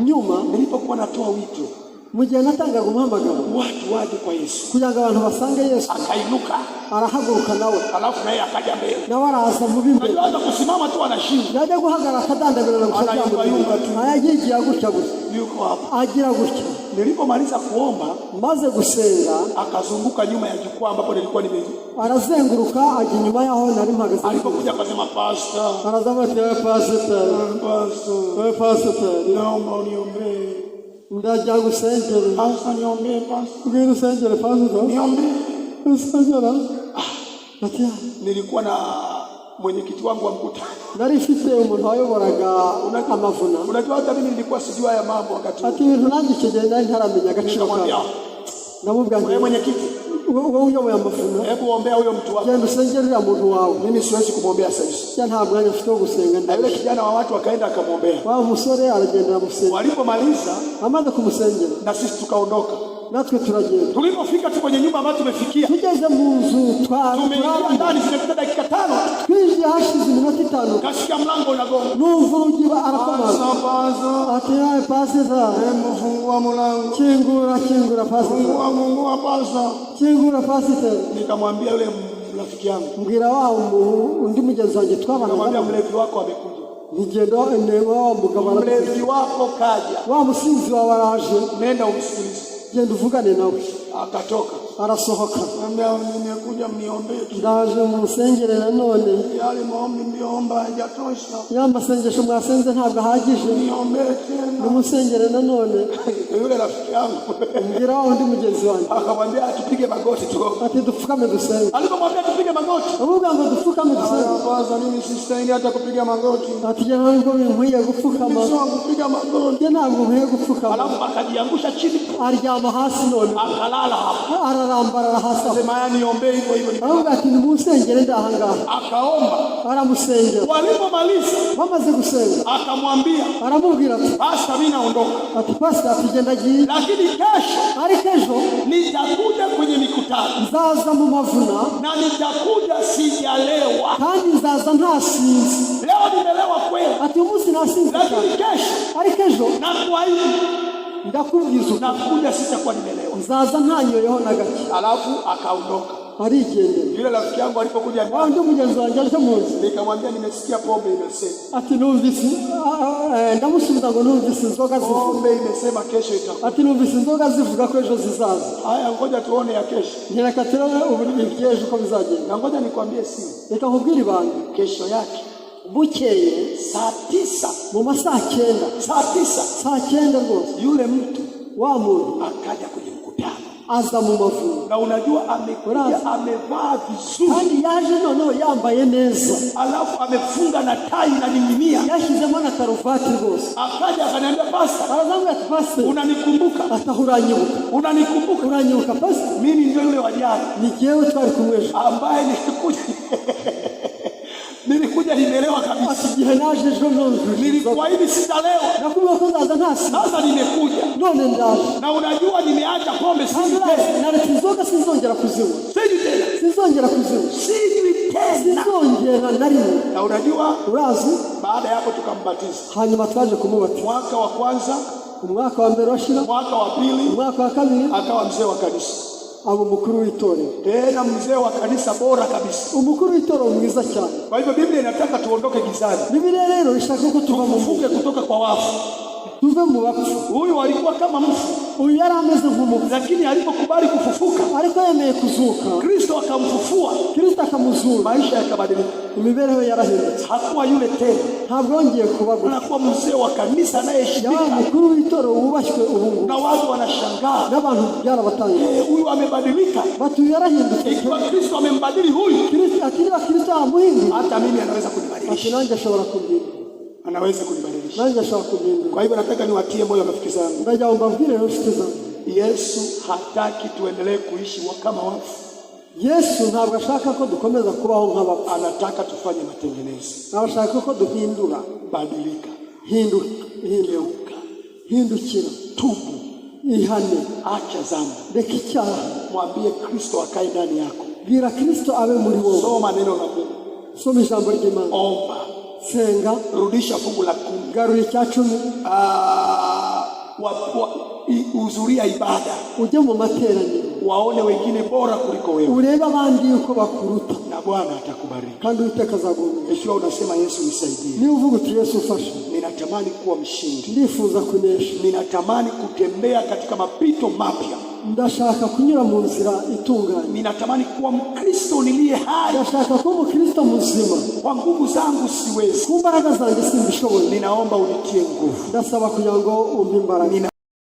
Nyuma nilipokuwa natoa wito, mu gihe natangaga umuhamagaro, watu waje kwa Yesu, kugira ngo abantu basange Yesu, akainuka, arahaguruka nawe, alafu naye akaja mbele, nawe araza mu bimbe, anaanza kusimama tu, anashinda, yajya guhagarara akadandabira na anayumba tu, ayagiye gutya gutya, yuko hapa, agira gutya. Nilipomaliza kuomba, maze gusenga, akazunguka nyuma ya jukwaa ambapo nilikuwa arazenguruka ajya nyuma yaho nari mpagaze. Alipokuja akasema, pastor, arazama ati, pastor, naomba uniombee. Ndajya gusengera. Pastor, niombee pastor. Ngwino usengere pastor. Niombee. Usengera. Ati nilikuwa na mwenyekiti wangu wa mkutano. Nari mfite umuntu wayoboraga amavuna. Unajua hata mimi nilikuwa sijua haya mambo wakati. Ati ibintu nanjye kigenda ntaramenya agaciro kawe. Namubwira wewe mwenyekiti, wewe uyoboye amavuna, hebu ombea huyo mtu wako. Genda usengerera muntu wawe. Mimi siwezi kumwombea sasa hivi. Cyane nta mwanya mfite wo gusenga. Na yule kijana wa watu akaenda akamwombea. Wa musore aragenda amusengera. Walipomaliza, amaze kumusengera, na sisi tukaondoka. Natwe turagenda. Tulipofika tu kwenye nyumba ambayo tumefikia, tugeze mu nzu tumeingia ndani, zimepita dakika 5. Twinjiye hashize iminota 5. Kasikia mlango unagonga. Numva urugi arakomaza. Ati nawe pastor, fungua mlango. Kingura pastor. Fungua pastor. Kingura pastor. Nikamwambia yule rafiki yangu, mbwira wao undi mugenzi wanjye twabana. Nikamwambia mlevi wako amekuja. Nigendo wao mugabana. Mlevi wako kaja. Wa musinzi wa waraje. Nenda umsikilize. Genda uvugane nawe. Akatoka. Arasohoka. Nikamwambia nimekuja mniombee. Ndaje musengere nanone. Yale maombi mliomba hayatosha. Ya masengesho mwasenze ntabwo ahagije. Niombee tena. Nimusengere nanone. Yule rafiki yangu, mbwira wao undi mugenzi wanjye, akamwambia tupige magoti tu. Ati dupfukame dusenge. Alipomwambia tupige magoti, avuga ngo dupfukame dusenge. Kwanza mimi sistahili hata kupiga magoti. Ati jana ngo nkwiye gupfukama. Sio kupiga magoti. Ntabwo nkwiye gupfukama. Alafu akajiangusha chini, aryama hasi none. Akalala hapo. Ararambara hasi. Sema yani niombe hivyo hivyo. Avuga ati nimusengere ndahangaha. Akaomba. Aramusengera. Walipomaliza, bamaze gusenga, akamwambia, aramubwira ati, pastor mimi naondoka. Ati pastor atugenda giye. Lakini kesho, kesho nitakuja kwenye mikutano. Nzaza mu mavuna. Na nitakuja sijalewa. Kandi nzaza ntasinzi. Leo nimelewa kweli. Ati umunsi nasinzi. Lakini kesho. Na kwa hiyo ndakubwiza nakuja sitakuwa nimelewa. Nzaza ntanyoyeho na gake. Alafu akaondoka. Arigendera. Yule rafiki yangu alipokuja ndani, ndio mugenzi wanjye aje muzi. Nikamwambia nimesikia pombe imesema. Ati numvise, ndamusubiza ngo numvise inzoga zivuga. Pombe imesema kesho itakuwa. Ati numvise inzoga zivuga ko ejo zizaza. Haya ngoja tuone ya kesho. Nireka turebe ibyejo uko bizagenda. Ngoja nikwambie reka nkubwire ibanga. Kesho yake bukeye saa 9 mu masaa 9. Saa 9 rwose yule mtu wa muntu akaja kwenye mkutano. aza mu mavubi. Na unajua amekuja amevaa vizuri. Kandi yaje noneho yambaye neza. Alafu amefunga na tai na ning'inia. Yashizemo na karuvati rwose. Akaja akaniambia pastor. Arazambia ati pastor. Unanikumbuka? Atahuranyibuka. Unanikumbuka? Uranyibuka pastor? Mimi ndio yule wa jana. Ni jewe twari kumwe. Ambaye nilikuja nimelewa kabisa. Asigihe naje ejo none. Nilikuwa hivi sitalewa. Nakumbuka ko ndaza ntasi. Sasa nimekuja. None ndaje. Na unajua nimeacha pombe sisi tena. Na retizoka sinzongera kuzinywa. Sisi tena. Sinzongera kuzinywa. Sisi tena. Sinzongera nari. Na unajua urazi baada ya hapo tukambatiza. Hanyuma twaje kumubatiza. Mwaka wa kwanza, umwaka wa mbere washira, mwaka wa pili, umwaka wa kabiri akawa mzee wa kanisa. Abo mukuru w'itorero. Tena mzee wa kanisa bora kabisa. Umukuru w'itorero mwiza cyane. Kwa hivyo Biblia inataka tuondoke gizani. Biblia leo ishaka ko tuva mu mfuke kutoka kwa wafu. Tuve mu bapfu. Huyu alikuwa kama mfu. Huyu yari ameze nk'umupfu. Lakini alipokubali kufufuka, ariko yemeye kuzuka, Kristo akamfufua. Kristo akamuzura. Maisha yakabadilika. Imibereho yarahindutse. Hakuwa yule tena. Ntabwo yongeye kuba gutya. Anakuwa mzee wa kanisa anayeheshimika. Mukuru w'itorero wubashywe ubu. Na watu wanashangaa. N'abantu byarabatangaje. Huyu amebadilika. Batu yarahindutse. Ikiwa Kristo amembadili huyu, Kristo akiriwa Kristo amuhindi. Hata mimi anaweza kunibadilisha. Akinanje ashobora kumbira. Anaweza kunibadilisha. Nanje ashobora kumbira. Kwa hivyo nataka niwatie moyo rafiki zangu. Ndaja umbabwire rero rafiki zangu. Yesu hataki tuendelee kuishi kama wafu. Yesu ntabwo ashaka ko dukomeza kubaho nk'abapfu. Anataka tufanye matengenezo. Anashaka ko duhindura. Badilika. Hindukira. Hindukira. Tubu. Ihane. Acha dhambi. Reka icyaha. Mwambie Kristo akae ndani yako. Bwira Kristo abe muri wowe. Soma neno la Mungu. Soma ijambo ry'Imana. Omba. Senga. Rudisha fungu la 10. Garura icya 10. Uzuria ibada. Uje mu materaniro. Waone wengine bora kuliko wewe. Urebe abandi uko bakuruta. Na Bwana atakubariki. Kandi Uwiteka azaguha. Ikiwa unasema Yesu nisaidie. Ni uvuga uti Yesu ufashe. Ninatamani kuwa mshindi. Ndifuza kunesha. Ninatamani kutembea katika mapito mapya. Ndashaka kunyura mu nzira itunganye. Ninatamani kuwa Mkristo niliye hai. Ndashaka kuba Mkristo mzima. Kwa nguvu zangu siwezi. Ku mbaraga zanjye simbishoboye. Ninaomba unitie nguvu. Ndasaba kugira ngo umpe imbaraga.